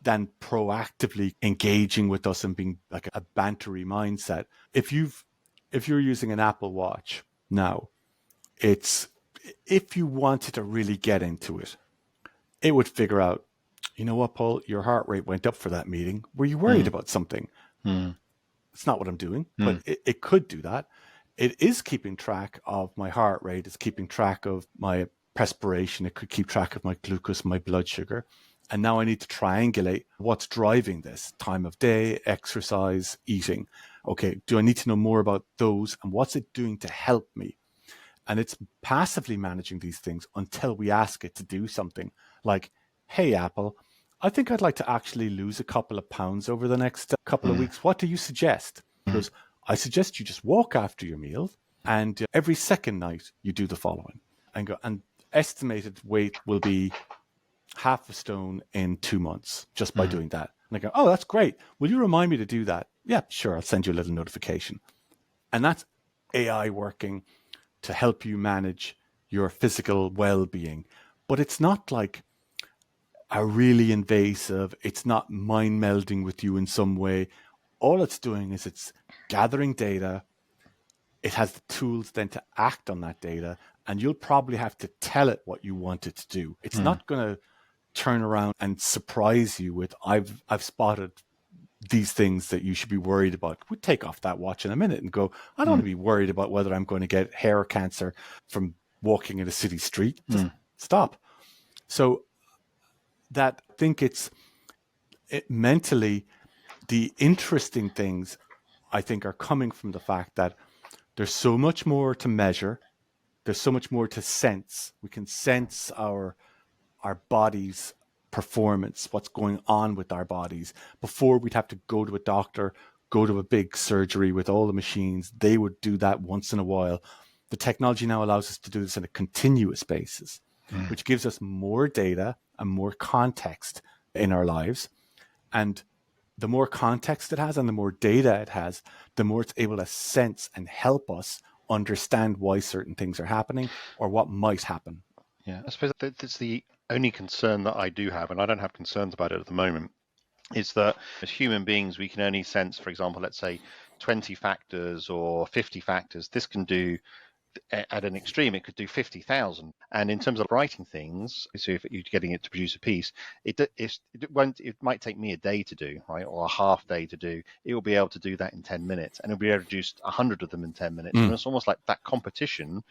than proactively engaging with us and being like a bantery mindset. If you're using an Apple Watch now, if you wanted to really get into it, it would figure out, you know what, Paul, your heart rate went up for that meeting. Were you worried about something? It's not what I'm doing, but it could do that. It is keeping track of my heart rate. It's keeping track of my perspiration. It could keep track of my glucose, my blood sugar. And now I need to triangulate what's driving this: time of day, exercise, eating. Okay, do I need to know more about those and what's it doing to help me? And it's passively managing these things until we ask it to do something like, hey, Apple, I think I'd like to actually lose a couple of pounds over the next couple of weeks. What do you suggest? He goes, I suggest you just walk after your meal, and every second night you do the following. And estimated weight will be half a stone in 2 months just by doing that. And I go, oh, that's great. Will you remind me to do that? Yeah, sure. I'll send you a little notification. And that's AI working to help you manage your physical well-being. But it's not like a really invasive, it's not mind melding with you in some way. All it's doing is it's gathering data. It has the tools then to act on that data, and you'll probably have to tell it what you want it to do. It's not going to turn around and surprise you with, I've spotted these things that you should be worried about. We'll take off that watch in a minute and go, I don't want to be worried about whether I'm going to get hair cancer from walking in a city street. Just stop. So that I think mentally, the interesting things I think are coming from the fact that there's so much more to measure. There's so much more to sense. We can sense our body's performance, what's going on with our bodies. Before, we'd have to go to a doctor, go to a big surgery with all the machines. They would do that once in a while. The technology now allows us to do this on a continuous basis, which gives us more data and more context in our lives. And the more context it has and the more data it has, the more it's able to sense and help us understand why certain things are happening or what might happen. Yeah, I suppose that's the only concern that I do have, and I don't have concerns about it at the moment, is that as human beings, we can only sense, for example, let's say 20 factors or 50 factors. This can do at an extreme, it could do 50,000. And in terms of writing things, so if you're getting it to produce a piece, it might take me a day to do, right, or a half day to do. It will be able to do that in 10 minutes, and it'll be able to produce 100 of them in 10 minutes. And it's almost like that competition.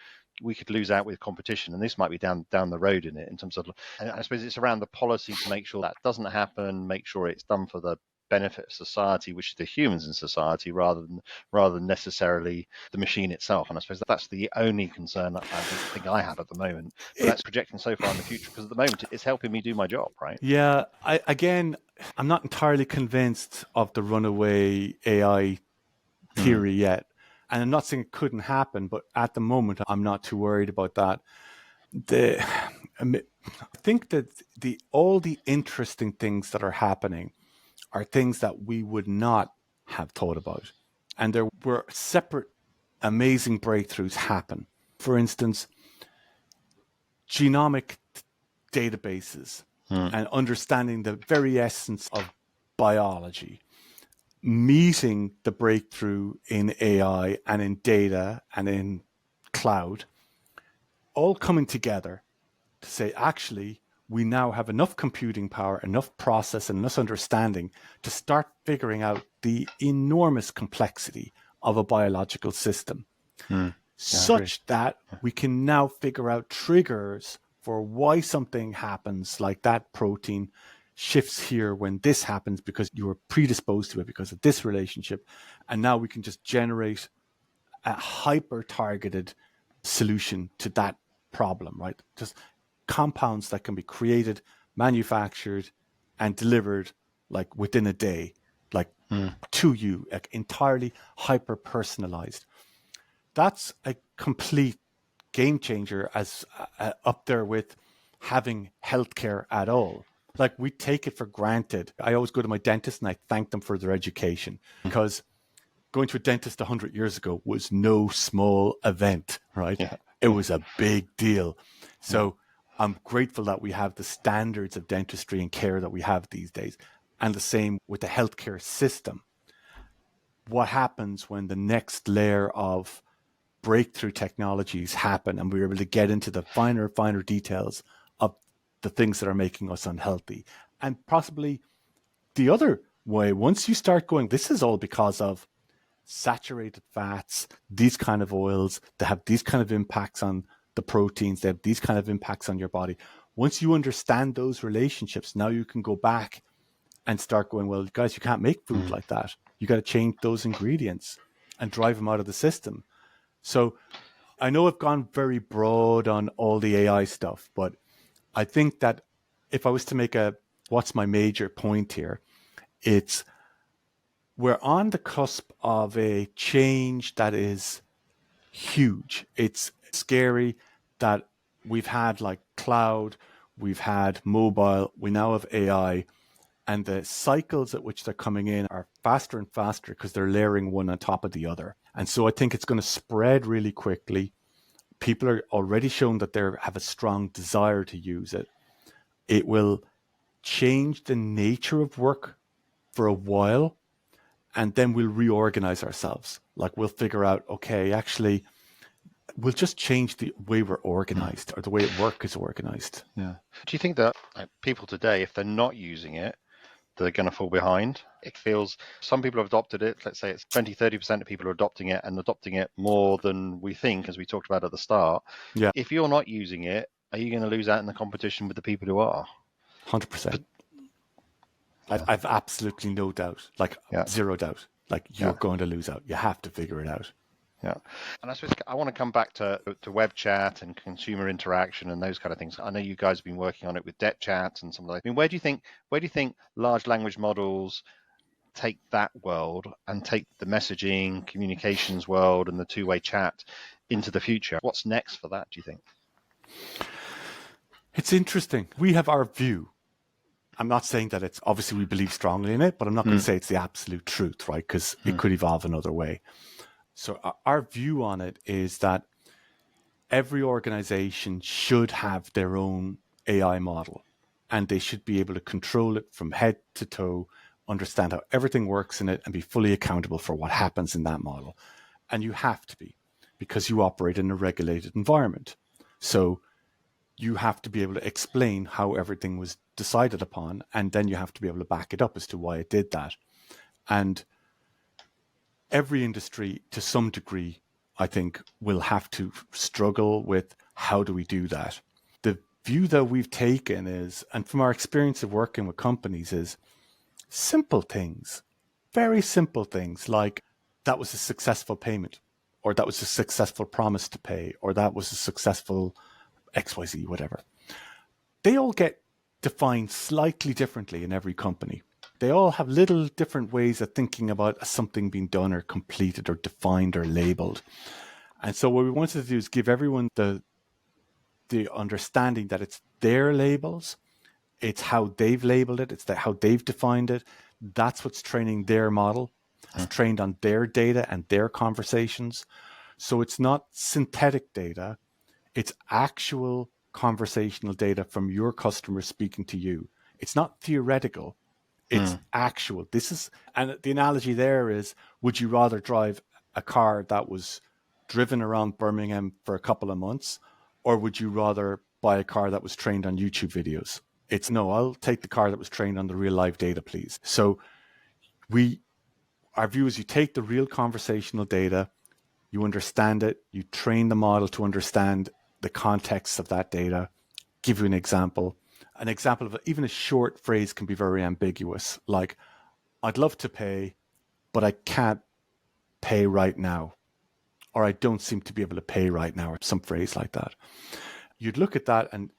We could lose out with competition, and this might be down the road in it in terms of. And I suppose it's around the policy to make sure that doesn't happen, make sure it's done for the benefit of society, which is the humans in society, rather than necessarily the machine itself. And I suppose that's the only concern I think I have at the moment. But that's projecting so far in the future, because at the moment it's helping me do my job, right? Yeah, I'm not entirely convinced of the runaway AI theory yet. And I'm not saying it couldn't happen, but at the moment, I'm not too worried about that. I think that all the interesting things that are happening are things that we would not have thought about. And there were separate amazing breakthroughs happen. For instance, genomic databases and understanding the very essence of biology, meeting the breakthrough in AI and in data and in cloud, all coming together to say, actually, we now have enough computing power, enough process, and enough understanding to start figuring out the enormous complexity of a biological system, such that we can now figure out triggers for why something happens, like that protein shifts here when this happens because you were predisposed to it because of this relationship. And now we can just generate a hyper-targeted solution to that problem, right? Just compounds that can be created, manufactured, and delivered like within a day, like to you, like entirely hyper-personalized. That's a complete game changer, as up there with having healthcare at all. Like, we take it for granted. I always go to my dentist and I thank them for their education, because going to a dentist 100 years ago was no small event, right? Yeah. It was a big deal. So I'm grateful that we have the standards of dentistry and care that we have these days. And the same with the healthcare system. What happens when the next layer of breakthrough technologies happen and we're able to get into the finer details of the things that are making us unhealthy? And possibly the other way, once you start going, this is all because of saturated fats, these kind of oils, they have these kind of impacts on the proteins, they have these kind of impacts on your body. Once you understand those relationships, now you can go back and start going, well, guys, you can't make food like that. You got to change those ingredients and drive them out of the system. So I know I've gone very broad on all the AI stuff, but I think that if I was to make what's my major point here, it's we're on the cusp of a change that is huge. It's scary that we've had like cloud, we've had mobile, we now have AI, and the cycles at which they're coming in are faster and faster because they're layering one on top of the other. And so I think it's going to spread really quickly. People are already showing that they have a strong desire to use it. It will change the nature of work for a while, and then we'll reorganize ourselves. Like, we'll figure out, okay, actually, we'll just change the way we're organized, or the way work is organized. Yeah. Do you think that people today, if they're not using it, they're going to fall behind? It feels some people have adopted it. Let's say it's 20-30% of people are adopting it, and adopting it more than we think, as we talked about at the start. Yeah. If you're not using it, are you going to lose out in the competition with the people who are? 100%. I've absolutely no doubt, like zero doubt. Like, you're going to lose out. You have to figure it out. Yeah. And I suppose I want to come back to web chat and consumer interaction and those kind of things. I know you guys have been working on it with debt chat and some of those. I mean, where do you think large language models take that world and take the messaging, communications world and the two-way chat into the future? What's next for that, do you think? It's interesting. We have our view. I'm not saying that it's, obviously we believe strongly in it, but I'm not going to say it's the absolute truth, right? Because it could evolve another way. So our view on it is that every organization should have their own AI model, and they should be able to control it from head to toe, understand how everything works in it, and be fully accountable for what happens in that model. And you have to be. because you operate in a regulated environment. So you have to be able to explain how everything was decided upon, and then you have to be able to back it up as to why it did that. And every industry, to some degree, I think, will have to struggle with how do we do that. The view that we've taken is, and from our experience of working with companies, is simple things, very simple things like that was a successful payment, or that was a successful promise to pay, or that was a successful XYZ, whatever. They all get defined slightly differently in every company. They all have little different ways of thinking about something being done or completed or defined or labeled. And so what we wanted to do is give everyone the understanding that it's their labels, it's how they've labeled it, it's how they've defined it. That's what's training their model. It's trained on their data and their conversations. So it's not synthetic data. It's actual conversational data from your customers speaking to you. It's not theoretical. It's actual. And the analogy there is, would you rather drive a car that was driven around Birmingham for a couple of months, or would you rather buy a car that was trained on YouTube videos? It's no, I'll take the car that was trained on the real live data, please. So our view is you take the real conversational data, you understand it, you train the model to understand the context of that data. Give you an example. An example of even a short phrase can be very ambiguous, like, I'd love to pay, but I can't pay right now, or I don't seem to be able to pay right now, or some phrase like that. You'd look at that and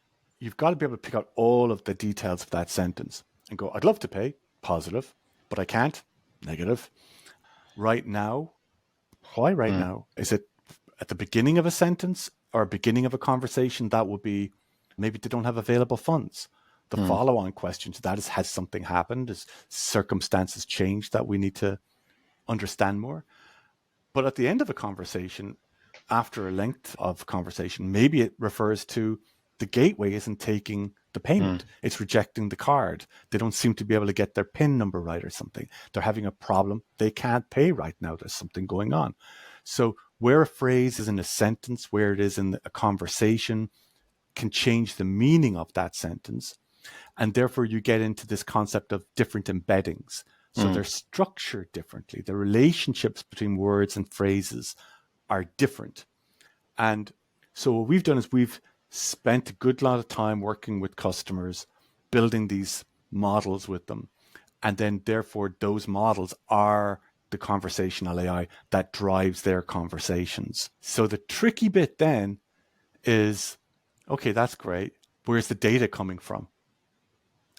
you've got to be able to pick out all of the details of that sentence and go, I'd love to pay, positive, but I can't, negative. Right now, why right now? Is it at the beginning of a sentence or beginning of a conversation? That would be, maybe they don't have available funds. The follow-on question to that is, has something happened? Has circumstances changed that we need to understand more? But at the end of a conversation, after a length of conversation, maybe it refers to the gateway isn't taking the payment. It's rejecting the card. They don't seem to be able to get their PIN number right or something. They're having a problem. They can't pay right now. There's something going on. So where a phrase is in a sentence, where it is in a conversation, can change the meaning of that sentence. And therefore you get into this concept of different embeddings. So they're structured differently. The relationships between words and phrases are different. And so what we've done is we've spent a good lot of time working with customers, building these models with them. And then therefore those models are the conversational AI that drives their conversations. So the tricky bit then is, okay, that's great. Where's the data coming from?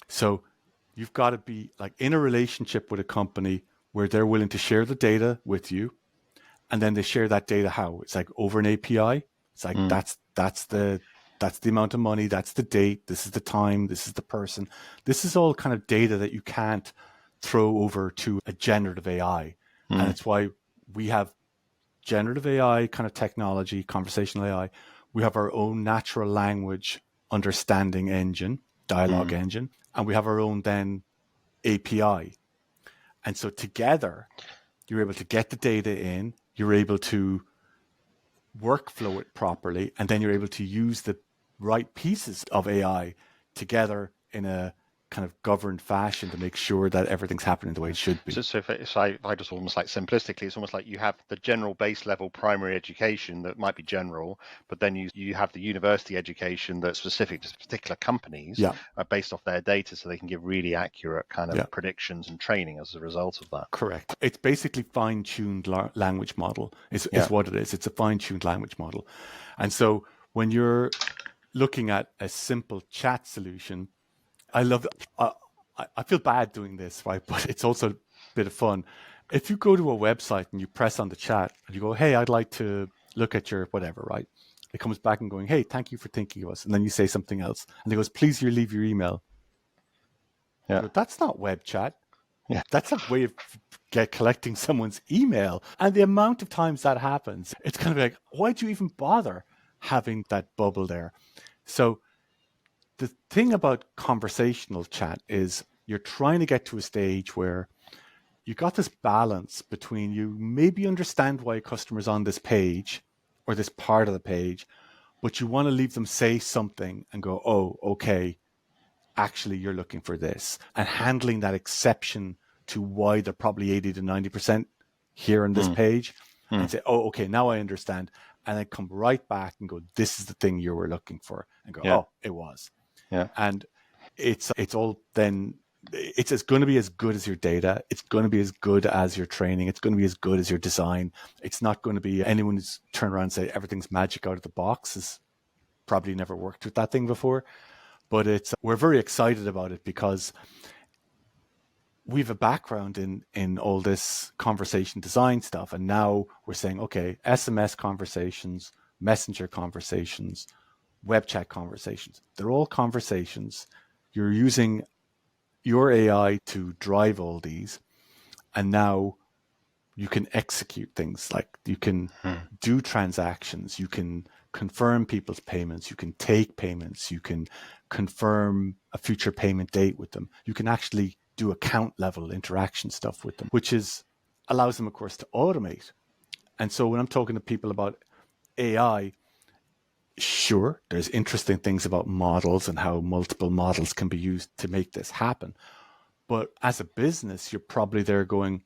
So you've got to be like in a relationship with a company where they're willing to share the data with you. And then they share that data how? It's like over an API. It's like that's the amount of money, that's the date, this is the time, this is the person. This is all kind of data that you can't throw over to a generative AI. And it's why we have generative AI kind of technology, conversational AI. We have our own natural language understanding engine, dialogue engine, and we have our own then API. And so together, you're able to get the data in, you're able to workflow it properly, and then you're able to use the right pieces of AI together in a kind of governed fashion to make sure that everything's happening the way it should be. So if I just almost like simplistically, it's almost like you have the general base level primary education that might be general, but then you have the university education that's specific to particular companies based off their data, so they can give really accurate kind of predictions and training as a result of that. Correct. It's basically fine-tuned language model is what it is. It's a fine-tuned language model. And so when you're looking at a simple chat solution, I love it. I feel bad doing this, right? But it's also a bit of fun. If you go to a website and you press on the chat and you go, hey, I'd like to look at your whatever, right? It comes back and going, hey, thank you for thinking of us. And then you say something else. And it goes, please leave your email. Yeah. Go, that's not web chat. Yeah. That's a way of collecting someone's email. And the amount of times that happens, it's kind of like, why'd you even bother having that bubble there? So the thing about conversational chat is you're trying to get to a stage where you got this balance between you maybe understand why a customer's on this page or this part of the page, but you want to leave them say something and go, oh, okay, actually you're looking for this, and handling that exception to why they're probably 80 to 90% here on this page, and say, oh, okay, now I understand. And then come right back and go, this is the thing you were looking for, and go, oh, it was. And it's all then, it's going to be as good as your data. It's going to be as good as your training. It's going to be as good as your design. It's not going to be anyone who's turned around and say everything's magic out of the box. Has probably never worked with that thing before. But we're very excited about it because we have a background in all this conversation design stuff. And now we're saying, okay, SMS conversations, messenger conversations, web chat conversations, they're all conversations. You're using your AI to drive all these. And now you can execute things, like you can do transactions, you can confirm people's payments, you can take payments, you can confirm a future payment date with them. You can actually do account level interaction stuff with them, which allows them, of course, to automate. And so when I'm talking to people about AI, sure, there's interesting things about models and how multiple models can be used to make this happen. But as a business, you're probably there going,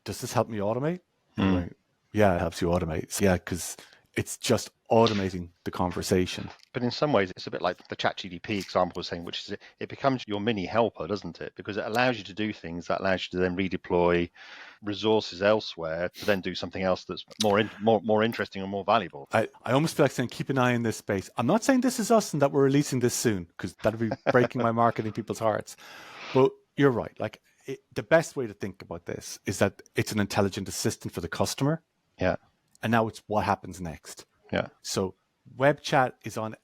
does this help me automate? Going, yeah, it helps you automate. Yeah, because it's just automating the conversation. But in some ways, it's a bit like the ChatGPT example was saying, which is it becomes your mini helper, doesn't it? Because it allows you to do things, that allows you to then redeploy resources elsewhere to then do something else that's more interesting and more valuable. I almost feel like saying, keep an eye in this space. I'm not saying this is us and that we're releasing this soon, because that'll be breaking my marketing people's hearts. But you're right. Like the best way to think about this is that it's an intelligent assistant for the customer. Yeah. And now it's what happens next. Yeah. So web chat is on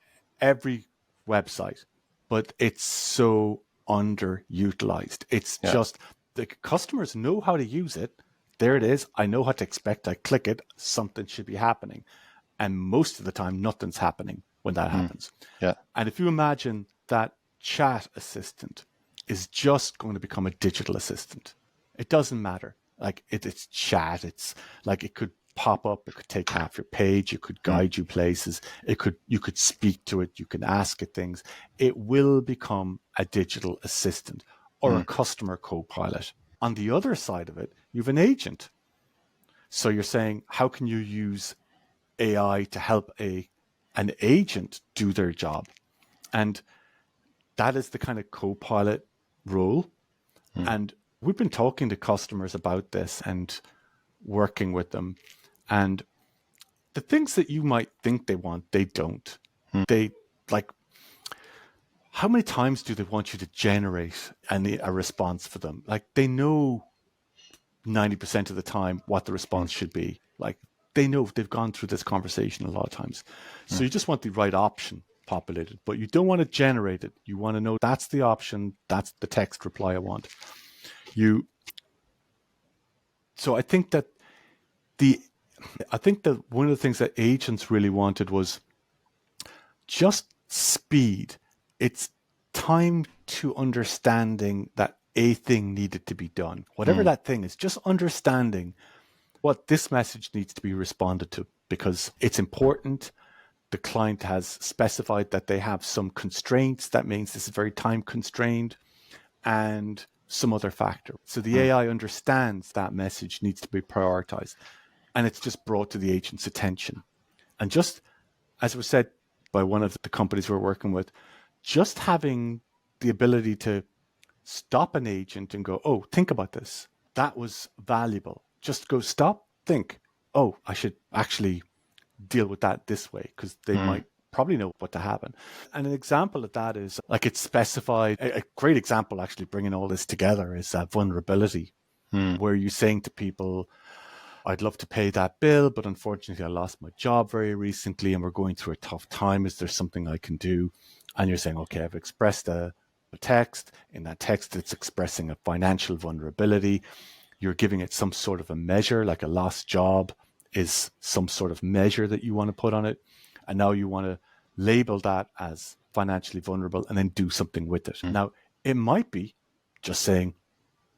every website, but it's so underutilized. It's just the customers know how to use it. There it is. I know how to expect. I click it. Something should be happening. And most of the time, nothing's happening when that happens. Yeah. And if you imagine that chat assistant is just going to become a digital assistant, it doesn't matter. Like it's chat. It's like it could pop up. It could take half your page. It could guide you places. You could speak to it. You can ask it things. It will become a digital assistant or a customer co-pilot. On the other side of it, you have an agent. So you're saying, how can you use AI to help an agent do their job? And that is the kind of co-pilot role. And we've been talking to customers about this and working with them. And the things that you might think they want, they don't. They like, how many times do they want you to generate a response for them? Like they know 90% of the time what the response should be. Like they know they've gone through this conversation a lot of times. So you just want the right option populated, but you don't want to generate it. You want to know that's the option. That's the text reply I want. So I think that one of the things that agents really wanted was just speed. It's time to understanding that a thing needed to be done. Whatever that thing is, just understanding what this message needs to be responded to because it's important. The client has specified that they have some constraints. That means this is very time constrained and some other factor. So the AI understands that message needs to be prioritized and it's just brought to the agent's attention. And just as was said by one of the companies we're working with, just having the ability to stop an agent and go, oh, think about this. That was valuable. Just go stop, think, oh, I should actually deal with that this way because they might probably know what to happen. And an example of that is like it's specified. A great example actually bringing all this together is vulnerability, where you're saying to people, I'd love to pay that bill, but unfortunately I lost my job very recently and we're going through a tough time. Is there something I can do? And you're saying, okay, I've expressed a text. In that text, it's expressing a financial vulnerability. You're giving it some sort of a measure, like a lost job is some sort of measure that you want to put on it. And now you want to label that as financially vulnerable and then do something with it. Now, it might be just saying,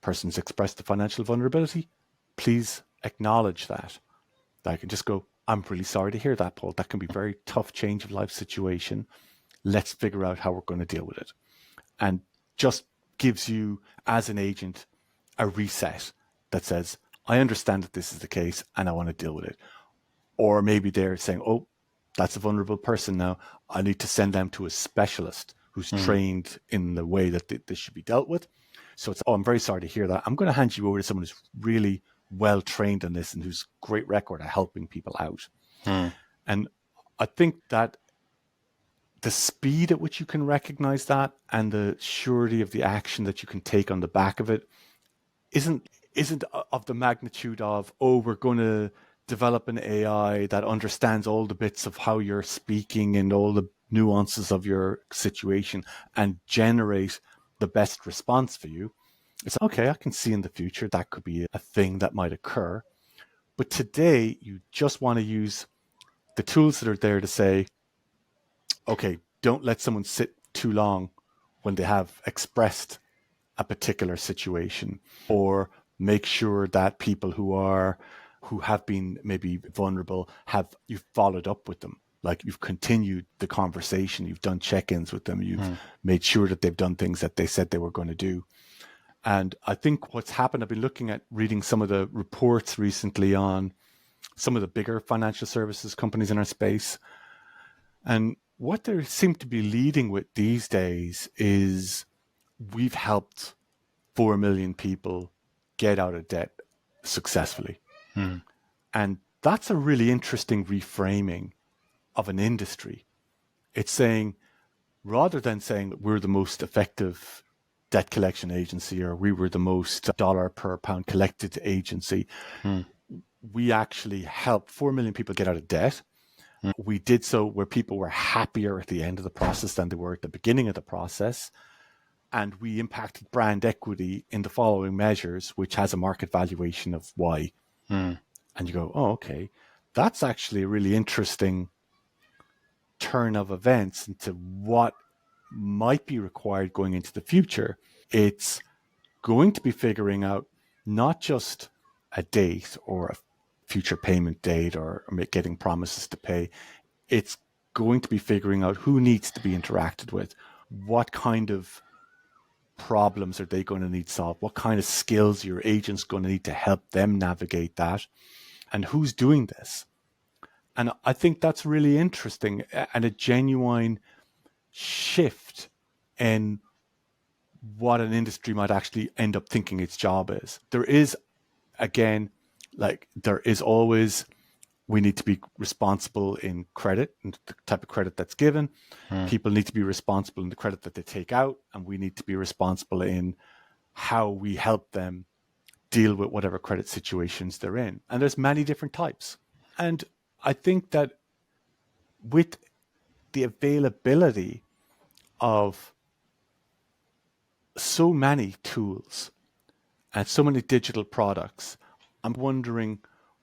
person's expressed a financial vulnerability. Please acknowledge that. I can just go, I'm really sorry to hear that, Paul. That can be a very tough change of life situation. Let's figure out how we're going to deal with it. And just gives you, as an agent, a reset that says, I understand that this is the case and I want to deal with it. Or maybe they're saying, oh, that's a vulnerable person now. I need to send them to a specialist who's trained in the way that this should be dealt with. So it's, oh, I'm very sorry to hear that. I'm going to hand you over to someone who's really well trained in this and who's great record at helping people out. And I think that the speed at which you can recognize that and the surety of the action that you can take on the back of it isn't of the magnitude of, oh, we're going to develop an AI that understands all the bits of how you're speaking and all the nuances of your situation and generate the best response for you. It's okay, I can see in the future that could be a thing that might occur. But today, you just want to use the tools that are there to say, okay, don't let someone sit too long when they have expressed a particular situation, or make sure that people who have been maybe vulnerable, you've followed up with them. Like you've continued the conversation, you've done check-ins with them, you've made sure that they've done things that they said they were going to do. And I think what's happened, I've been reading some of the reports recently on some of the bigger financial services companies in our space. And what they seem to be leading with these days is we've helped 4 million people get out of debt successfully. And that's a really interesting reframing of an industry. It's saying, rather than saying that we're the most effective debt collection agency or we were the most dollar per pound collected agency, we actually helped 4 million people get out of debt. We did so where people were happier at the end of the process than they were at the beginning of the process. And we impacted brand equity in the following measures, which has a market valuation of Y. And you go, oh, okay, that's actually a really interesting turn of events into what might be required going into the future. It's going to be figuring out not just a date or a future payment date or getting promises to pay. It's going to be figuring out who needs to be interacted with, what kind of problems are they going to need solved, what kind of skills your agent's going to need to help them navigate that, and who's doing this. And I think that's really interesting and a genuine shift in what an industry might actually end up thinking its job is. There is, again, there is always, we need to be responsible in credit and the type of credit that's given. People need to be responsible in the credit that they take out, and we need to be responsible in how we help them deal with whatever credit situations they're in. And there's many different types. And I think that with the availability of so many tools and so many digital products, I'm wondering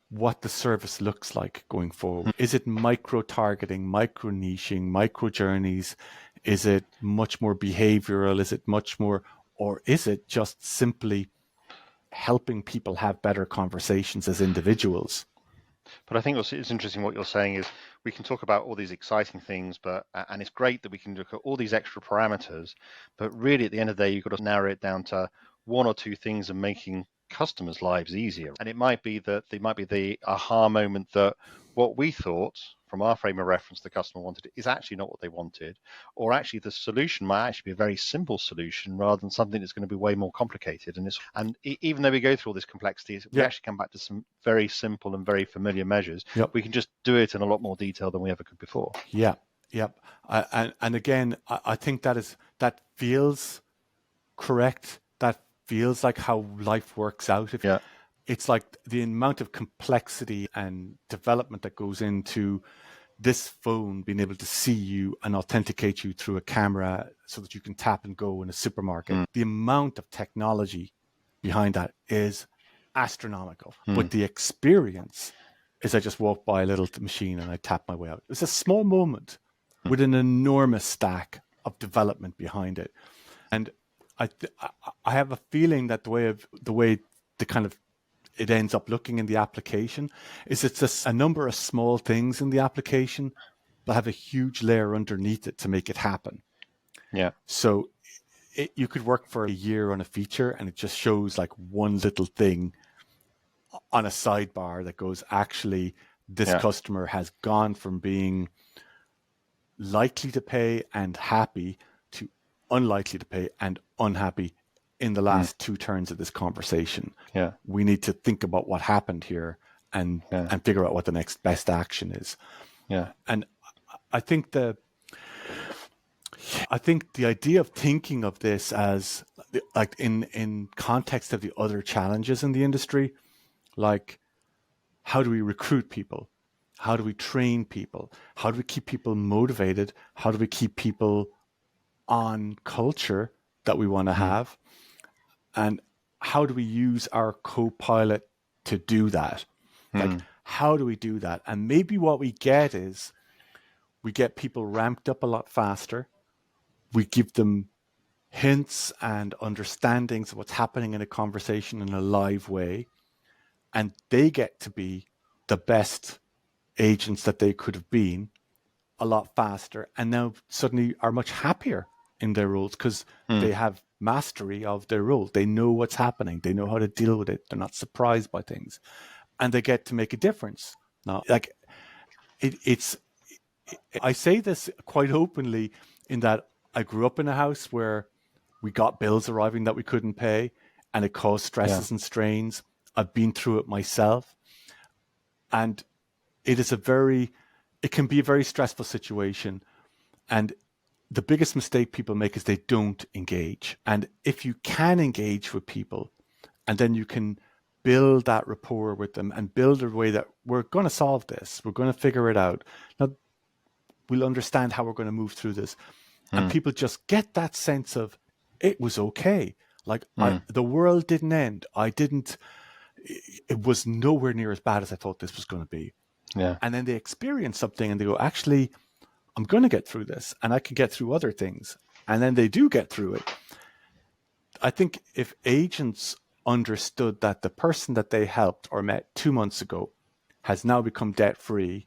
what the service looks like going forward. Is it micro-targeting, micro-niching, micro-journeys? Is it much more behavioral? Is it much more, or is it just simply helping people have better conversations as individuals? But I think it's interesting what you're saying is we can talk about all these exciting things, and it's great that we can look at all these extra parameters, but really at the end of the day, you've got to narrow it down to one or two things and making customers' lives easier. And it might be the aha moment that what we thought from our frame of reference the customer wanted is actually not what they wanted, or actually the solution might actually be a very simple solution rather than something that's going to be way more complicated. And even though we go through all this complexity, we actually come back to some very simple and very familiar measures. We can just do it in a lot more detail than we ever could before. And again, I think that feels correct. That feels like how life works out. It's like the amount of complexity and development that goes into this phone being able to see you and authenticate you through a camera so that you can tap and go in a supermarket. The amount of technology behind that is astronomical. But the experience is I just walk by a little machine and I tap my way out. It's a small moment with an enormous stack of development behind it. And I have a feeling that the way the kind of it ends up looking in the application is it's a number of small things in the application that have a huge layer underneath it to make it happen. Yeah. So you could work for a year on a feature and it just shows like one little thing on a sidebar that goes, actually, this customer has gone from being likely to pay and happy to unlikely to pay and unhappy in the last two turns of this conversation. Yeah. We need to think about what happened here and figure out what the next best action is. Yeah. And I think the idea of thinking of this as like in context of the other challenges in the industry, like how do we recruit people? How do we train people? How do we keep people motivated? How do we keep people on culture that we want to have? And how do we use our co-pilot to do that? Like, how do we do that? And maybe what we get is we get people ramped up a lot faster. We give them hints and understandings of what's happening in a conversation in a live way. And they get to be the best agents that they could have been a lot faster, and now suddenly are much happier in their roles because they have mastery of their role. They know what's happening. They know how to deal with it. They're not surprised by things, and they get to make a difference. Now, like I say this quite openly in that I grew up in a house where we got bills arriving that we couldn't pay, and it caused stresses and strains. I've been through it myself, and it can be a very stressful situation. And the biggest mistake people make is they don't engage. And if you can engage with people, and then you can build that rapport with them and build a way that we're going to solve this, we're going to figure it out. Now, we'll understand how we're going to move through this. And people just get that sense of it was okay. Like the world didn't end. It was nowhere near as bad as I thought this was going to be. Yeah. And then they experience something and they go, actually, I'm going to get through this and I can get through other things. And then they do get through it. I think if agents understood that the person that they helped or met 2 months ago has now become debt free,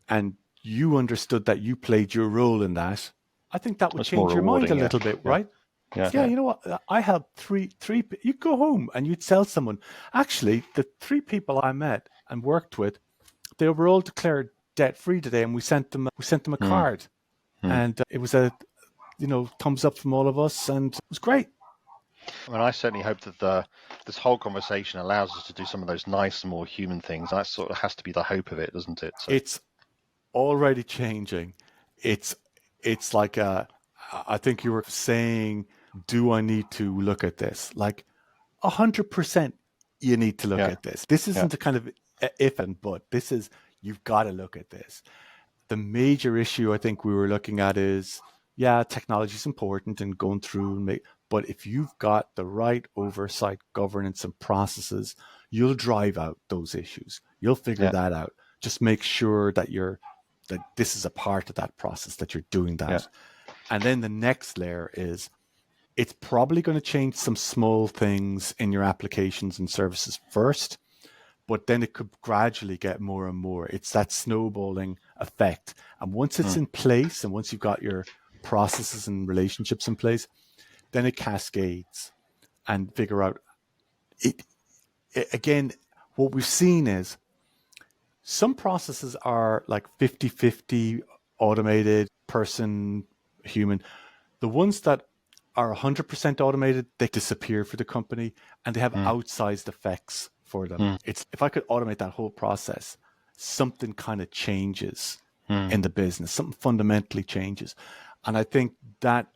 and you understood that you played your role in that, I think that would change your mind a little bit, right? Yeah, you know what? I helped three. You go home and you'd tell someone, actually, the 3 people I met and worked with, they were all declared debt free today, and we sent them a card, and it was a thumbs up from all of us, and it was great. I mean, I certainly hope that this whole conversation allows us to do some of those nice, more human things. That sort of has to be the hope of it, doesn't it? So. It's already changing. It's like I think you were saying, do I need to look at this? Like 100%, you need to look at this. This isn't a kind of if and but. This is, you've got to look at this. The major issue I think we were looking at is, technology is important and going through and but if you've got the right oversight, governance, and processes, you'll drive out those issues. You'll figure that out. Just make sure that that this is a part of that process, that you're doing that. And then the next layer is, it's probably going to change some small things in your applications and services first, but then it could gradually get more and more. It's that snowballing effect. And once it's in place, and once you've got your processes and relationships in place, then it cascades and figure out it. Again, what we've seen is some processes are like 50-50 automated, person, human. The ones that are 100% automated, they disappear for the company, and they have outsized effects for them. It's, if I could automate that whole process, something kind of changes in the business, something fundamentally changes. And I think that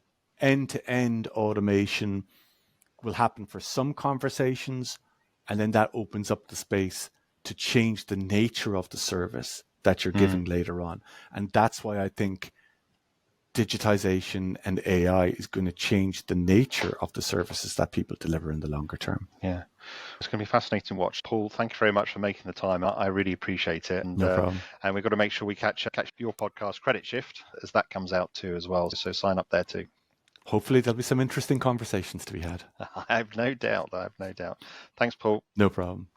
end-to-end automation will happen for some conversations, and then that opens up the space to change the nature of the service that you're giving later on. And that's why I think digitization and AI is going to change the nature of the services that people deliver in the longer term. Yeah, it's going to be fascinating to watch. Paul, thank you very much for making the time. I really appreciate it. And, no problem. And we've got to make sure we catch your podcast, Credit Shift, as that comes out too as well. So sign up there too. Hopefully there'll be some interesting conversations to be had. I have no doubt. Thanks, Paul. No problem.